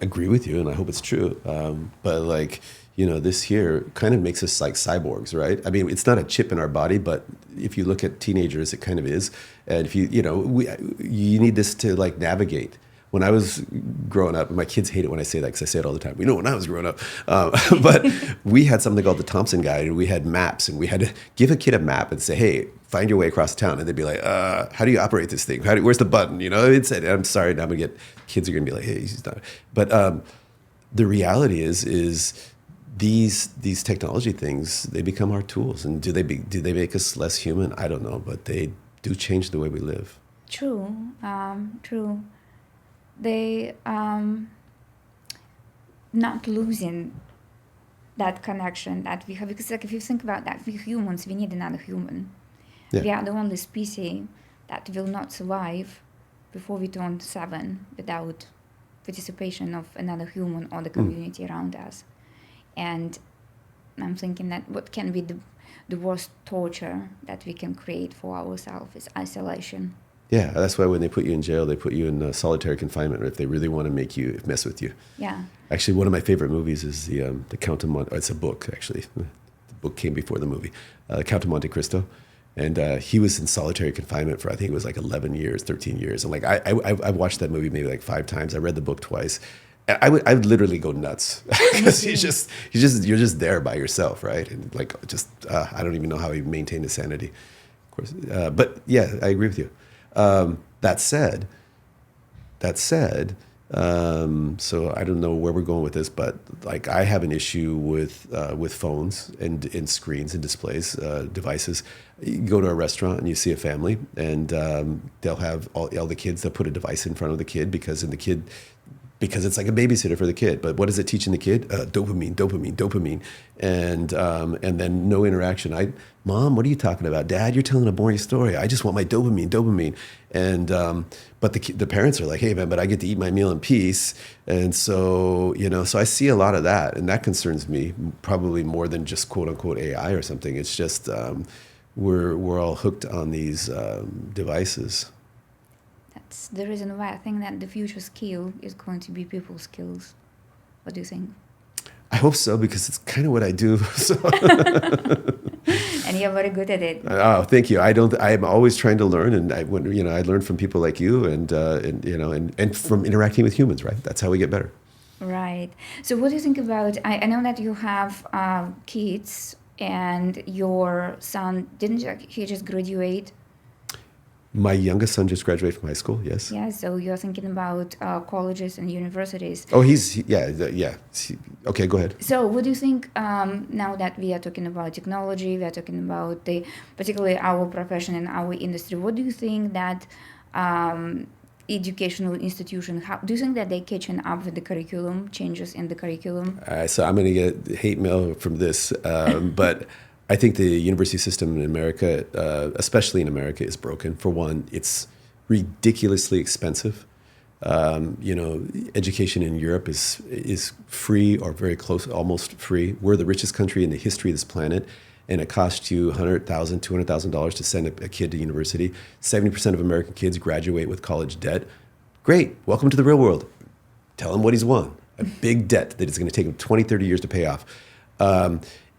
agree with you, and I hope it's true. But like, this here kind of makes us like cyborgs, right? I mean, it's not a chip in our body, but if you look at teenagers, it kind of is. And if you need this to like navigate. When I was growing up, my kids hate it when I say that because I say it all the time. When I was growing up, but we had something called the Thompson Guide, and we had maps, and we had to give a kid a map and say, "Hey, find your way across town," and they'd be like, "How do you operate this thing? Where's the button?" I'm sorry, now I'm gonna get kids are gonna be like, "Hey, he's not." But the reality is these technology things, they become our tools, and do they make us less human? I don't know, but they do change the way we live. True. They not losing that connection that we have, because like if you think about that, we humans, we need another human. Yeah. We are the only species that will not survive before we turn 7 without participation of another human or the community around us. And I'm thinking that what can be the worst torture that we can create for ourselves is isolation. Yeah, that's why when they put you in jail, they put you in solitary confinement if they really want to mess with you. Yeah. Actually, one of my favorite movies is the Count of Monte. It's a book, actually. The book came before the movie. Count of Monte Cristo, and he was in solitary confinement for I think it was like 11 years, 13 years. And like I watched that movie maybe like 5 times. I read the book twice. And I would literally go nuts because you're just there by yourself, right? And like I don't even know how he maintained his sanity, of course. But yeah, I agree with you. That said, so I don't know where we're going with this, but like I have an issue with phones and screens and displays, devices. You go to a restaurant and you see a family, and they'll have all the kids. They'll put a device in front of the kid because it's like a babysitter for the kid. But what is it teaching the kid? Dopamine, and then no interaction. Mom, what are you talking about? Dad, you're telling a boring story. I just want my dopamine. And but the parents are like, hey man, but I get to eat my meal in peace. And so so I see a lot of that, and that concerns me probably more than just quote unquote AI or something. It's just we're all hooked on these devices. That's the reason why I think that the future skill is going to be people skills. What do you think? I hope so, because it's kind of what I do. So. And you're very good at it. Oh, thank you. I'm always trying to learn, and I learn from people like you, and from interacting with humans. Right, that's how we get better. Right. So, what do you think about? I know that you have kids, and your son he just graduate? My youngest son just graduated from high school. Yes. Yeah. So you're thinking about colleges and universities. Oh, yeah. Okay, go ahead. So, what do you think now that we are talking about technology, we are talking about particularly our profession and our industry? What do you think that educational institutions? How do you think that they're catching up with the curriculum changes in the curriculum? So I'm going to get hate mail from this, but. I think the university system in America, especially in America, is broken. For one, it's ridiculously expensive. Education in Europe is free or very close, almost free. We're the richest country in the history of this planet, and it costs you $100,000, $200,000 to send a kid to university. 70% of American kids graduate with college debt. Great, welcome to the real world. Tell him what he's won. A big debt that is going to take him 20, 30 years to pay off.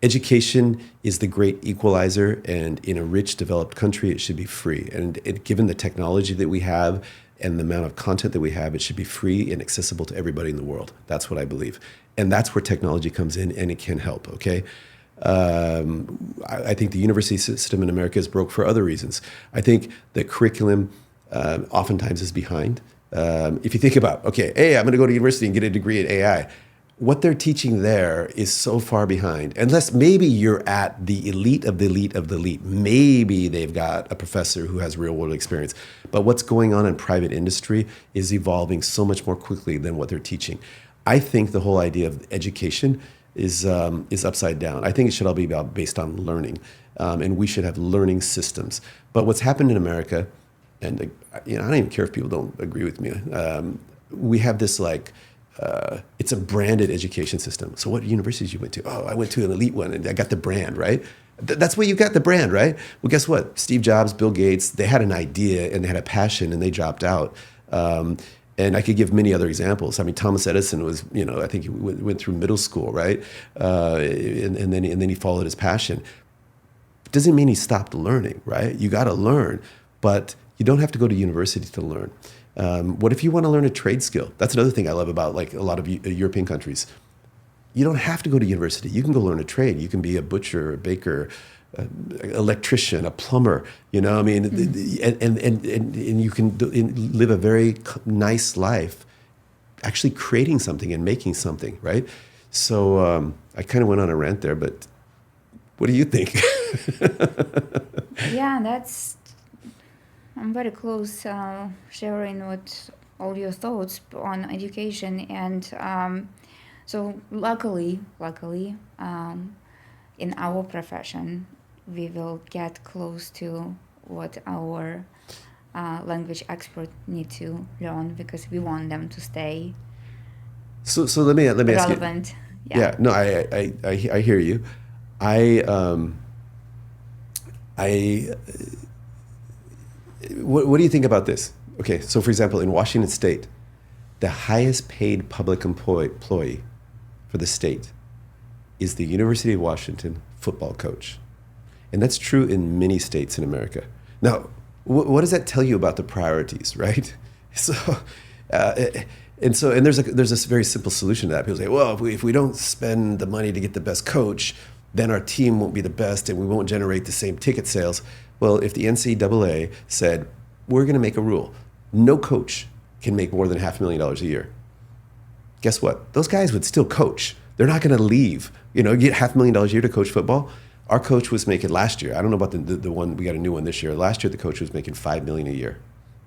Education is the great equalizer, and in a rich, developed country, it should be free. And given the technology that we have and the amount of content that we have, it should be free and accessible to everybody in the world. That's what I believe. And that's where technology comes in, and it can help, okay? I think the university system in America is broke for other reasons. I think the curriculum oftentimes is behind. If you think about, okay, hey, I'm going to go to university and get a degree in AI. What they're teaching there is so far behind. Unless maybe you're at the elite of the elite of the elite. Maybe they've got a professor who has real world experience. But what's going on in private industry is evolving so much more quickly than what they're teaching. I think the whole idea of education is upside down. I think it should all be based on learning. And we should have learning systems. But what's happened in America, and I don't even care if people don't agree with me, we have this like, it's a branded education system. So what universities you went to? Oh, I went to an elite one and I got the brand, right? That's where you got the brand, right? Well, guess what? Steve Jobs, Bill Gates, they had an idea and they had a passion and they dropped out. And I could give many other examples. I mean, Thomas Edison was, I think he went through middle school, right? And then he followed his passion. Doesn't mean he stopped learning, right? You got to learn, but you don't have to go to university to learn. What if you want to learn a trade skill? That's another thing I love about like a lot of European countries. You don't have to go to university. You can go learn a trade. You can be a butcher, a baker, electrician, a plumber. I mean, and you can live a very nice life, actually creating something and making something, right? So I kind of went on a rant there, but what do you think? Yeah, I'm very close sharing what all your thoughts on education, and so luckily, in our profession, we will get close to what our language expert need to learn because we want them to stay. So let me ask you. Relevant. Yeah. No, I hear you. What do you think about this? Okay, so for example, in Washington State, the highest paid public employee for the state is the University of Washington football coach. And that's true in many states in America. Now, what does that tell you about the priorities, right? So, and there's this very simple solution to that. People say, well, if we don't spend the money to get the best coach, then our team won't be the best and we won't generate the same ticket sales. Well, if the NCAA said, we're going to make a rule, no coach can make more than $500,000 a year. Guess what? Those guys would still coach. They're not going to leave. Get $500,000 a year to coach football. Our coach was making last year, I don't know about the one, we got a new one this year. Last year, the coach was making $5 million a year.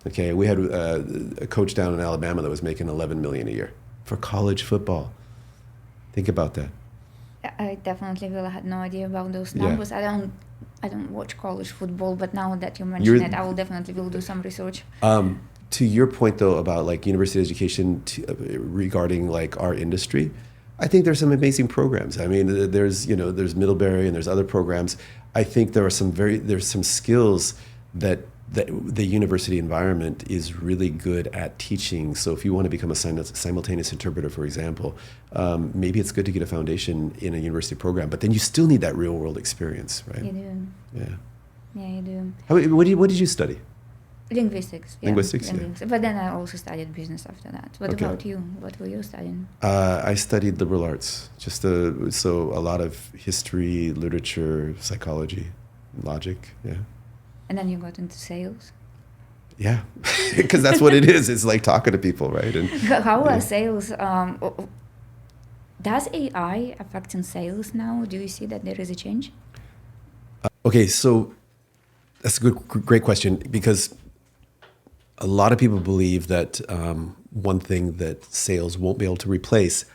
Okay, we had a coach down in Alabama that was making $11 million a year for college football. Think about that. I definitely will. I had no idea about those numbers. Yeah. I don't watch college football, but now that you mention it, I will definitely will do some research. To your point though about like university education regarding like our industry, I think there's some amazing programs. I mean, there's Middlebury and there's other programs. I think there's some skills that the university environment is really good at teaching. So if you want to become a simultaneous interpreter, for example, maybe it's good to get a foundation in a university program, but then you still need that real world experience, right? You do. Yeah, you do. What did you study? Linguistics. Yeah. Linguistics. But then I also studied business after that. What about you? What were you studying? I studied liberal arts, so a lot of history, literature, psychology, logic, yeah. And then you got into sales? Yeah, because that's what it is. It's like talking to people, right? And how are sales? Does AI affect in sales now? Do you see that there is a change? Okay, so that's a great question, because a lot of people believe that one thing that sales won't be able to replace,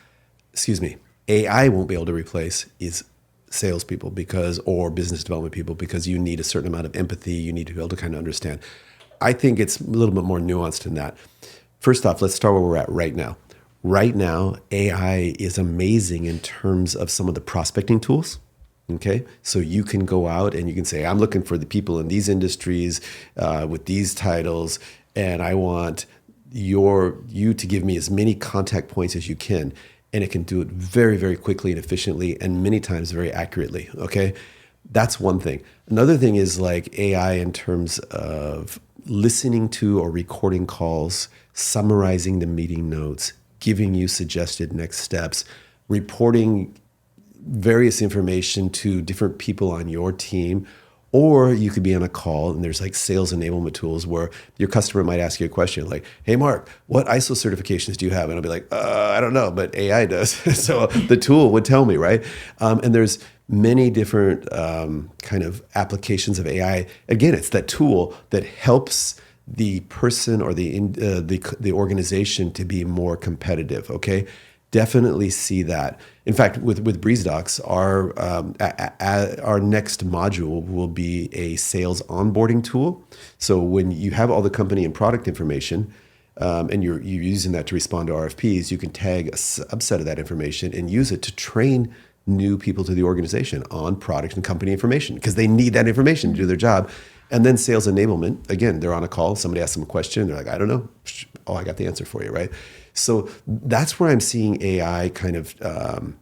AI won't be able to replace is salespeople or business development people, because you need a certain amount of empathy. You need to be able to kind of understand. I think it's a little bit more nuanced than that. First off, let's start where we're at right now. Right now, AI is amazing in terms of some of the prospecting tools. Okay, so you can go out and you can say, I'm looking for the people in these industries with these titles, and I want you to give me as many contact points as you can. And it can do it very, very quickly and efficiently, and many times very accurately, okay? That's one thing. Another thing is like AI in terms of listening to or recording calls, summarizing the meeting notes, giving you suggested next steps, reporting various information to different people on your team. Or you could be on a call and there's like sales enablement tools where your customer might ask you a question like, hey, Mark, what ISO certifications do you have? And I'll be like, I don't know, but AI does. So the tool would tell me, right? And there's many different kind of applications of AI. Again, it's that tool that helps the person or the organization to be more competitive, okay? Definitely see that. In fact, with BreezeDocs, our next module will be a sales onboarding tool. So when you have all the company and product information, and you're using that to respond to RFPs, you can tag a subset of that information and use it to train new people to the organization on product and company information because they need that information to do their job. And then sales enablement, again, they're on a call, somebody asks them a question, they're like, I don't know. Oh, I got the answer for you, right? So that's where I'm seeing AI kind of, have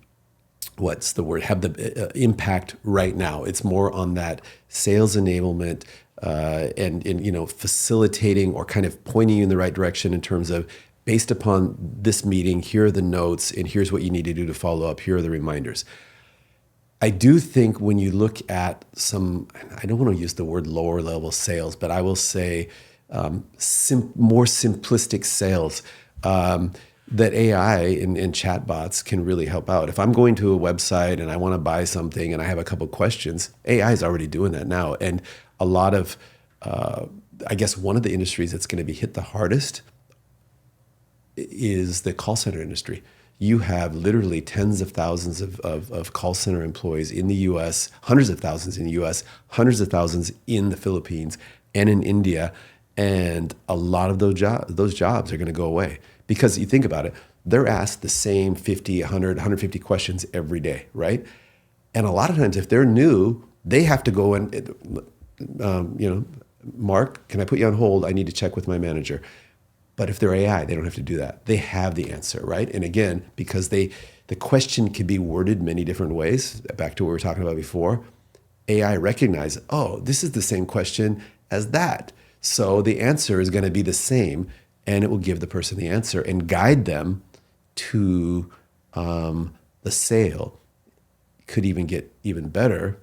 the impact right now. It's more on that sales enablement and facilitating or kind of pointing you in the right direction in terms of, based upon this meeting, here are the notes, and here's what you need to do to follow up. Here are the reminders. I do think when you look at some, I don't want to use the word lower level sales, but I will say more simplistic sales, that AI and chatbots can really help out. If I'm going to a website and I want to buy something and I have a couple questions, AI is already doing that now. And a lot of, I guess one of the industries that's going to be hit the hardest is the call center industry. You have literally tens of thousands of call center employees in the US, hundreds of thousands in the US, hundreds of thousands in the Philippines and in India. And a lot of those jobs are going to go away because you think about it, they're asked the same 50, 100, 150 questions every day, right? And a lot of times if they're new, they have to go and, Mark, can I put you on hold? I need to check with my manager. But if they're AI, they don't have to do that. They have the answer, right? And again, because the question can be worded many different ways, back to what we were talking about before, AI recognizes, oh, this is the same question as that. So the answer is going to be the same, and it will give the person the answer and guide them to the sale. Could even get even better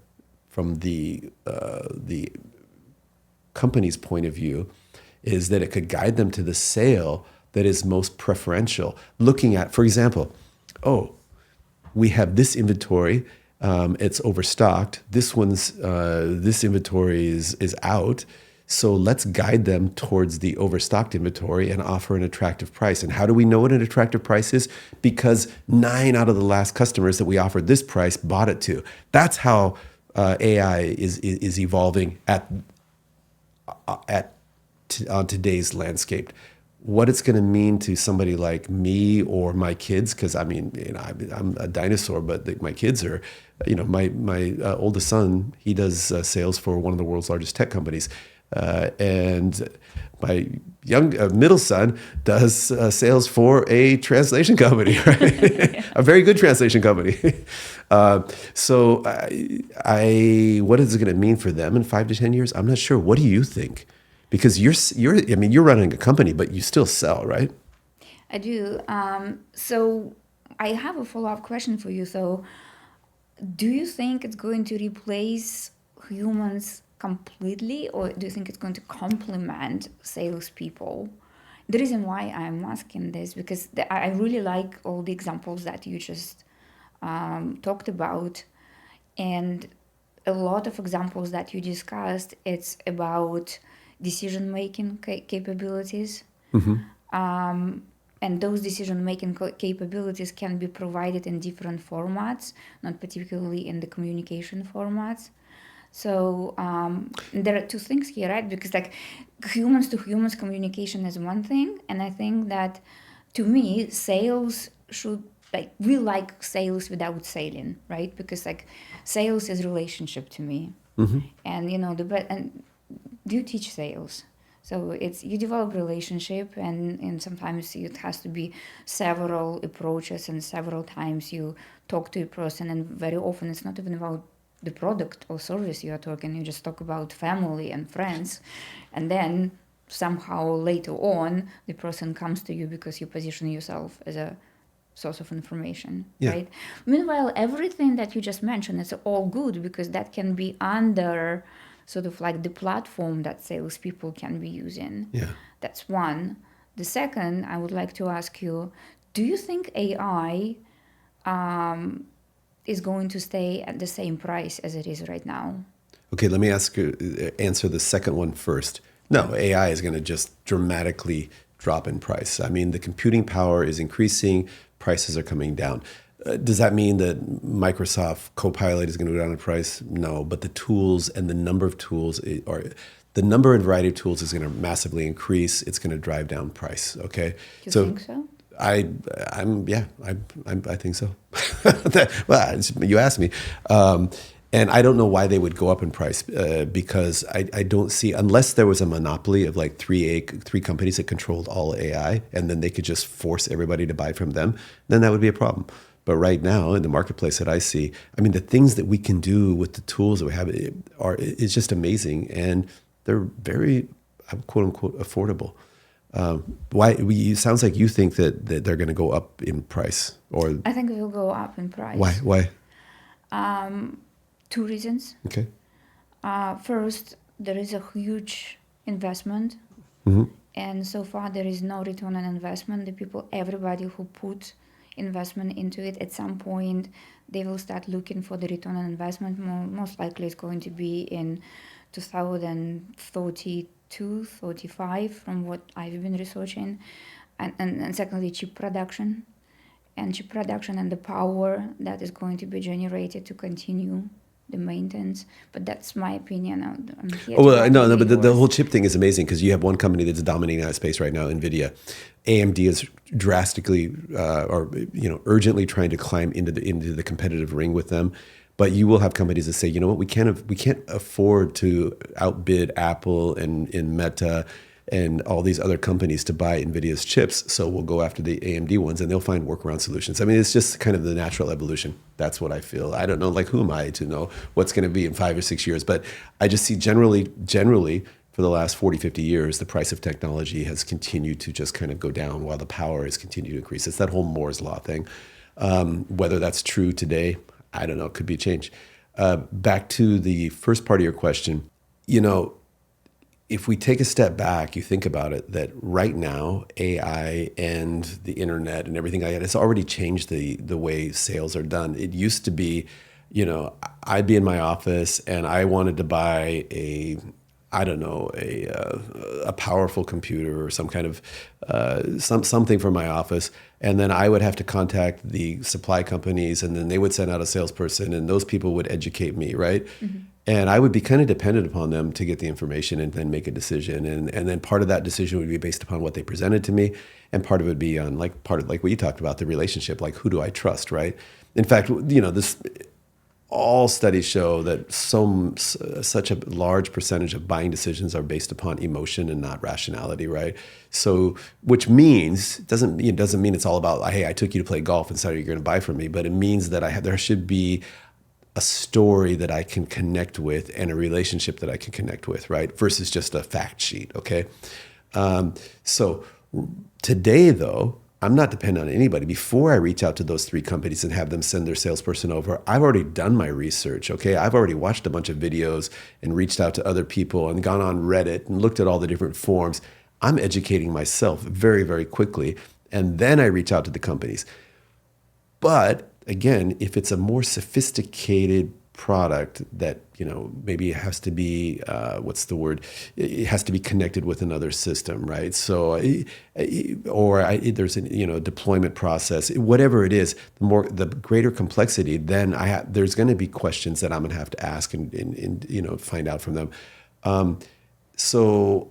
from the company's point of view, is that it could guide them to the sale that is most preferential. Looking at, for example, we have this inventory, it's overstocked. This inventory is out. So let's guide them towards the overstocked inventory and offer an attractive price. And how do we know what an attractive price is? Because 9 out of the last customers that we offered this price bought it to. That's how AI is evolving on today's landscape. What it's going to mean to somebody like me or my kids, because I'm a dinosaur, but my kids are, my oldest son, he does sales for one of the world's largest tech companies, and my middle son does sales for a translation company, right? A very good translation company. So what is it going to mean for them in 5 to 10 years? I'm not sure. What do you think? Because you're running a company, but you still sell, right? I do. So I have a follow-up question for you. So do you think it's going to replace humans completely, or do you think it's going to complement salespeople? The reason why I'm asking this, because I really like all the examples that you just talked about. And a lot of examples that you discussed, it's about decision-making capabilities. Mm-hmm. And those decision-making capabilities can be provided in different formats, not particularly in the communication formats. So there are two things here, right? Because like humans to humans communication is one thing. And I think that to me, sales should, we like sales without selling, right? Because like sales is relationship to me. Mm-hmm. And and you teach sales. So you develop relationship, and sometimes it has to be several approaches, and several times you talk to a person, and very often it's not even about the product or service you are talking. You just talk about family and friends, and then somehow later on the person comes to you because you position yourself as a source of information, yeah. Right? Meanwhile, everything that you just mentioned is all good because that can be under sort of like the platform that salespeople can be using. Yeah. That's one. The second, I would like to ask you, do you think AI is going to stay at the same price as it is right now? Okay, let me answer the second one first. No, AI is going to just dramatically drop in price. I mean, the computing power is increasing, prices are coming down. Does that mean that Microsoft Copilot is going to go down in price? No, but the tools and the number of tools the number and variety of tools is going to massively increase. It's going to drive down price. Okay. You think so? I think so. Well, you asked me. And I don't know why they would go up in price because I don't see, unless there was a monopoly of like three companies that controlled all AI and then they could just force everybody to buy from them, then that would be a problem. But right now in the marketplace that I see, I mean, the things that we can do with the tools that we have is just amazing. And they're very, quote unquote, affordable. It sounds like you think that they're going to go up in price, or I think it will go up in price. Why? Two reasons. Okay. First, there is a huge investment, and so far there is no return on investment. Everybody who put investment into it, at some point they will start looking for the return on investment. Most likely it's going to be in 2032, 35, from what I've been researching. And secondly, chip production and the power that is going to be generated to continue the maintenance. But that's my opinion. I'm here but the whole chip thing is amazing because you have one company that's dominating that space right now, NVIDIA. AMD is drastically urgently trying to climb into the competitive ring with them. But you will have companies that say, you know what, we can't afford to outbid Apple and Meta and all these other companies to buy NVIDIA's chips. So we'll go after the AMD ones and they'll find workaround solutions. I mean, it's just kind of the natural evolution. That's what I feel. I don't know, like, who am I to know what's going to be in 5 or 6 years? But I just see generally for the last 40, 50 years, the price of technology has continued to just kind of go down while the power has continued to increase. It's that whole Moore's Law thing. Whether that's true today, I don't know, it could be a change. Back to the first part of your question, if we take a step back, you think about it, that right now, AI and the internet and everything like that, it's already changed the way sales are done. It used to be, I'd be in my office and I wanted to buy a powerful computer or some kind of something for my office. And then I would have to contact the supply companies and then they would send out a salesperson and those people would educate me, right? Mm-hmm. And I would be kind of dependent upon them to get the information and then make a decision. And then part of that decision would be based upon what they presented to me. And part of it would be on part of what you talked about, the relationship, like who do I trust, right? In fact, all studies show that such a large percentage of buying decisions are based upon emotion and not rationality, right? So, which means doesn't mean it's all about, hey, I took you to play golf and so you're going to buy from me, but it means that there should be a story that I can connect with and a relationship that I can connect with, right? Versus just a fact sheet, okay? So today, though, I'm not dependent on anybody. Before I reach out to those 3 companies and have them send their salesperson over, I've already done my research, okay? I've already watched a bunch of videos and reached out to other people and gone on Reddit and looked at all the different forums. I'm educating myself very, very quickly, and then I reach out to the companies. But again, if it's a more sophisticated product that, maybe it has to be, it has to be connected with another system, right? So, there's a, deployment process, whatever it is, the greater complexity, then there's going to be questions that I'm going to have to ask and find out from them. So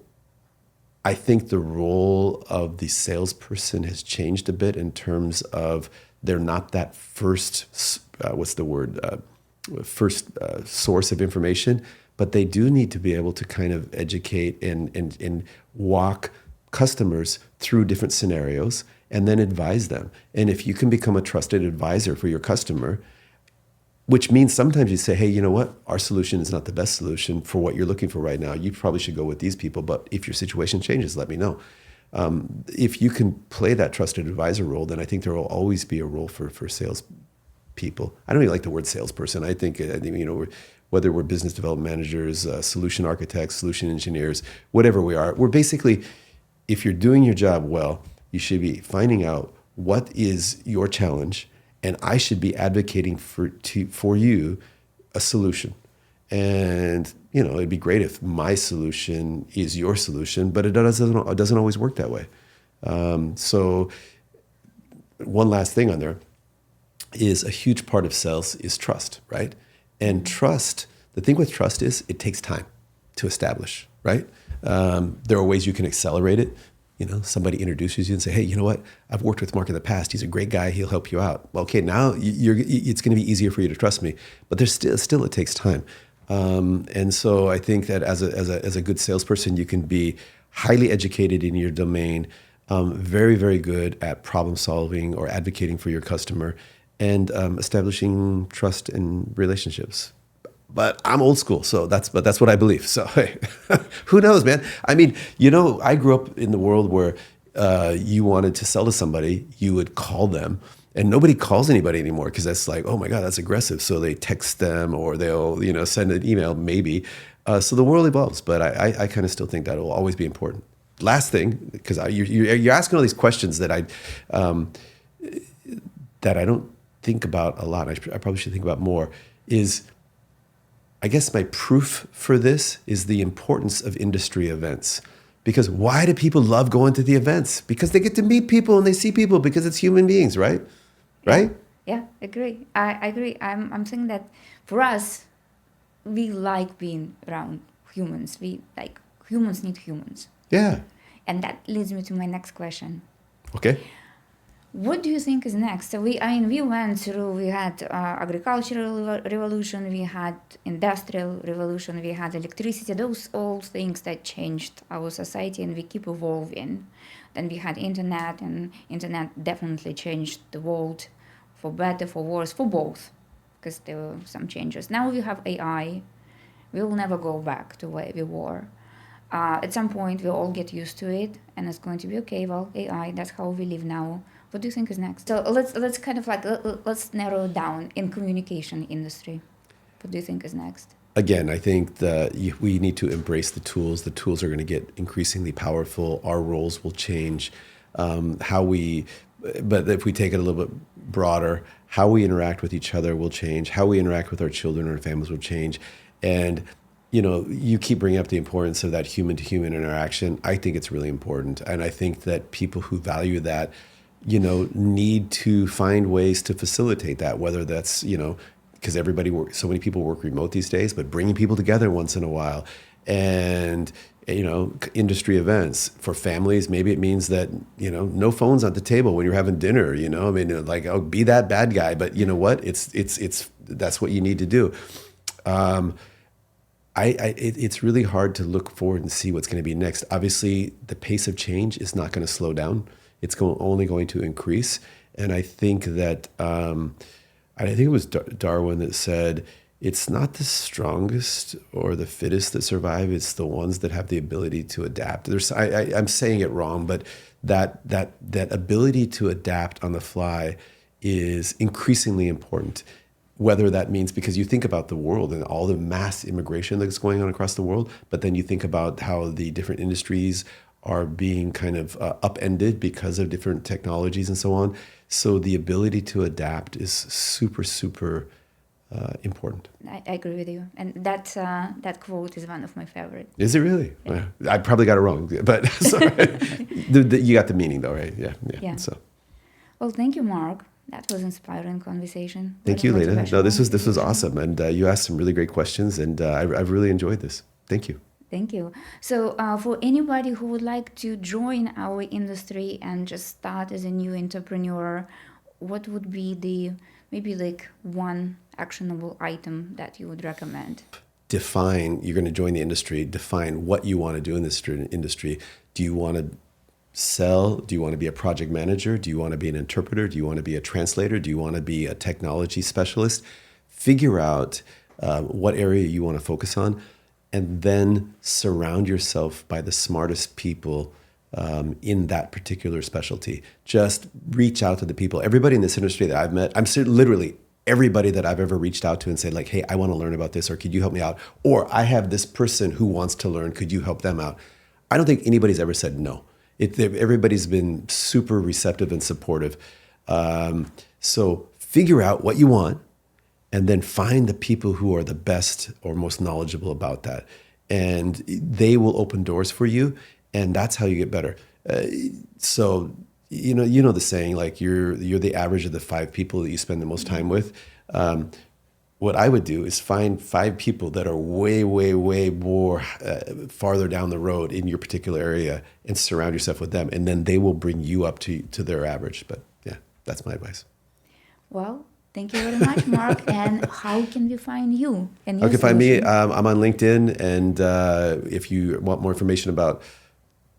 I think the role of the salesperson has changed a bit in terms of they're not that first source of information, but they do need to be able to kind of educate and walk customers through different scenarios and then advise them. And if you can become a trusted advisor for your customer, which means sometimes you say, hey, you know what? Our solution is not the best solution for what you're looking for right now. You probably should go with these people, but if your situation changes, let me know. If you can play that trusted advisor role, then I think there will always be a role for sales people. I don't even like the word salesperson. I think whether we're business development managers, solution architects, solution engineers, whatever we are, we're basically, if you're doing your job well, you should be finding out what is your challenge, and I should be advocating for you a solution. And it'd be great if my solution is your solution, but it doesn't always work that way. So one last thing on there is a huge part of sales is trust, right? And trust, the thing with trust is it takes time to establish. right? There are ways you can accelerate it. Somebody introduces you and say, hey, you know what? I've worked with Mark in the past. He's a great guy. He'll help you out. Well, okay, now it's going to be easier for you to trust me. But there's still it takes time. And so I think that as a good salesperson, you can be highly educated in your domain, very, very good at problem solving or advocating for your customer, and establishing trust and relationships. But I'm old school, so that's what I believe. So hey, who knows, man? I mean, I grew up in the world where you wanted to sell to somebody, you would call them, and nobody calls anybody anymore because that's like, oh my God, that's aggressive. So they text them or they'll send an email maybe. So the world evolves, but I kind of still think that will always be important. Last thing, because you're asking all these questions that I don't think about a lot. I probably should think about more. Is I guess my proof for this is the importance of industry events. Because why do people love going to the events? Because they get to meet people and they see people because it's human beings, right? Right? Yeah, agree. I agree. I'm saying that for us, we like being around humans. Humans need humans. Yeah. And that leads me to my next question. Okay. What do you think is next? So we went through, we had agricultural revolution, we had industrial revolution, we had electricity, those all things that changed our society, and we keep evolving. Then we had internet, and internet definitely changed the world for better, for worse, for both, because there were some changes. Now we have AI. We will never go back to where we were. At some point, we'll all get used to it, and it's going to be okay. Well, AI, that's how we live now. What do you think is next? So let's kind of let's narrow it down in communication industry. What do you think is next? Again, I think that we need to embrace the tools. The tools are going to get increasingly powerful. Our roles will change. But if we take it a little bit broader, how we interact with each other will change. How we interact with our children and our families will change. And you keep bringing up the importance of that human-to-human interaction. I think it's really important. And I think that people who value that, need to find ways to facilitate that, whether that's, because so many people work remote these days, but bringing people together once in a while. And, industry events for families, maybe it means that, no phones at the table when you're having dinner, be that bad guy. But you know what? That's what you need to do. It's really hard to look forward and see what's going to be next. Obviously, the pace of change is not going to slow down. It's only going to increase. And I think that, I think it was Darwin that said, it's not the strongest or the fittest that survive, it's the ones that have the ability to adapt. I'm saying it wrong, but that ability to adapt on the fly is increasingly important. Whether that means, because you think about the world and all the mass immigration that's going on across the world, but then you think about how the different industries are being kind of upended because of different technologies and so on. So the ability to adapt is super, super important. I agree with you. And that quote is one of my favorites. Is it really? Yeah. I probably got it wrong, but sorry. You got the meaning though, right? Yeah. So. Well, thank you, Mark. That was inspiring conversation. Thank you, Lena. No, this was awesome, and you asked some really great questions, and I've really enjoyed this. Thank you. Thank you. So for anybody who would like to join our industry and just start as a new entrepreneur, what would be maybe one actionable item that you would recommend? You're going to join the industry, define what you want to do in this industry. Do you want to sell? Do you want to be a project manager? Do you want to be an interpreter? Do you want to be a translator? Do you want to be a technology specialist? Figure out what area you want to focus on, and then surround yourself by the smartest people in that particular specialty. Just reach out to the people. Everybody in this industry that I've met, literally everybody that I've ever reached out to and said hey, I want to learn about this, or could you help me out? Or I have this person who wants to learn, could you help them out? I don't think anybody's ever said no. Everybody's been super receptive and supportive. So figure out what you want, and then find the people who are the best or most knowledgeable about that. And they will open doors for you, and that's how you get better. So, you know the saying, you're the average of the 5 people that you spend the most time with. what I would do is find 5 people that are way, way, way more farther down the road in your particular area and surround yourself with them. And then they will bring you up to their average. But yeah, that's my advice. Well, thank you very much, Mark. And how can we find you? And You can find me. solution? I'm on LinkedIn. And if you want more information about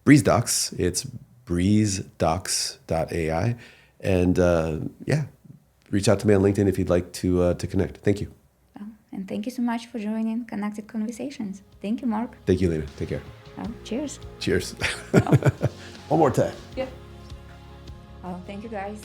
Breeze Docs, it's breezedocs.ai. And yeah, reach out to me on LinkedIn if you'd like to connect. Thank you. Oh, and thank you so much for joining Connected Conversations. Thank you, Mark. Thank you, Lena. Take care. Oh, cheers. Cheers. One more time. Yeah. Oh, thank you, guys.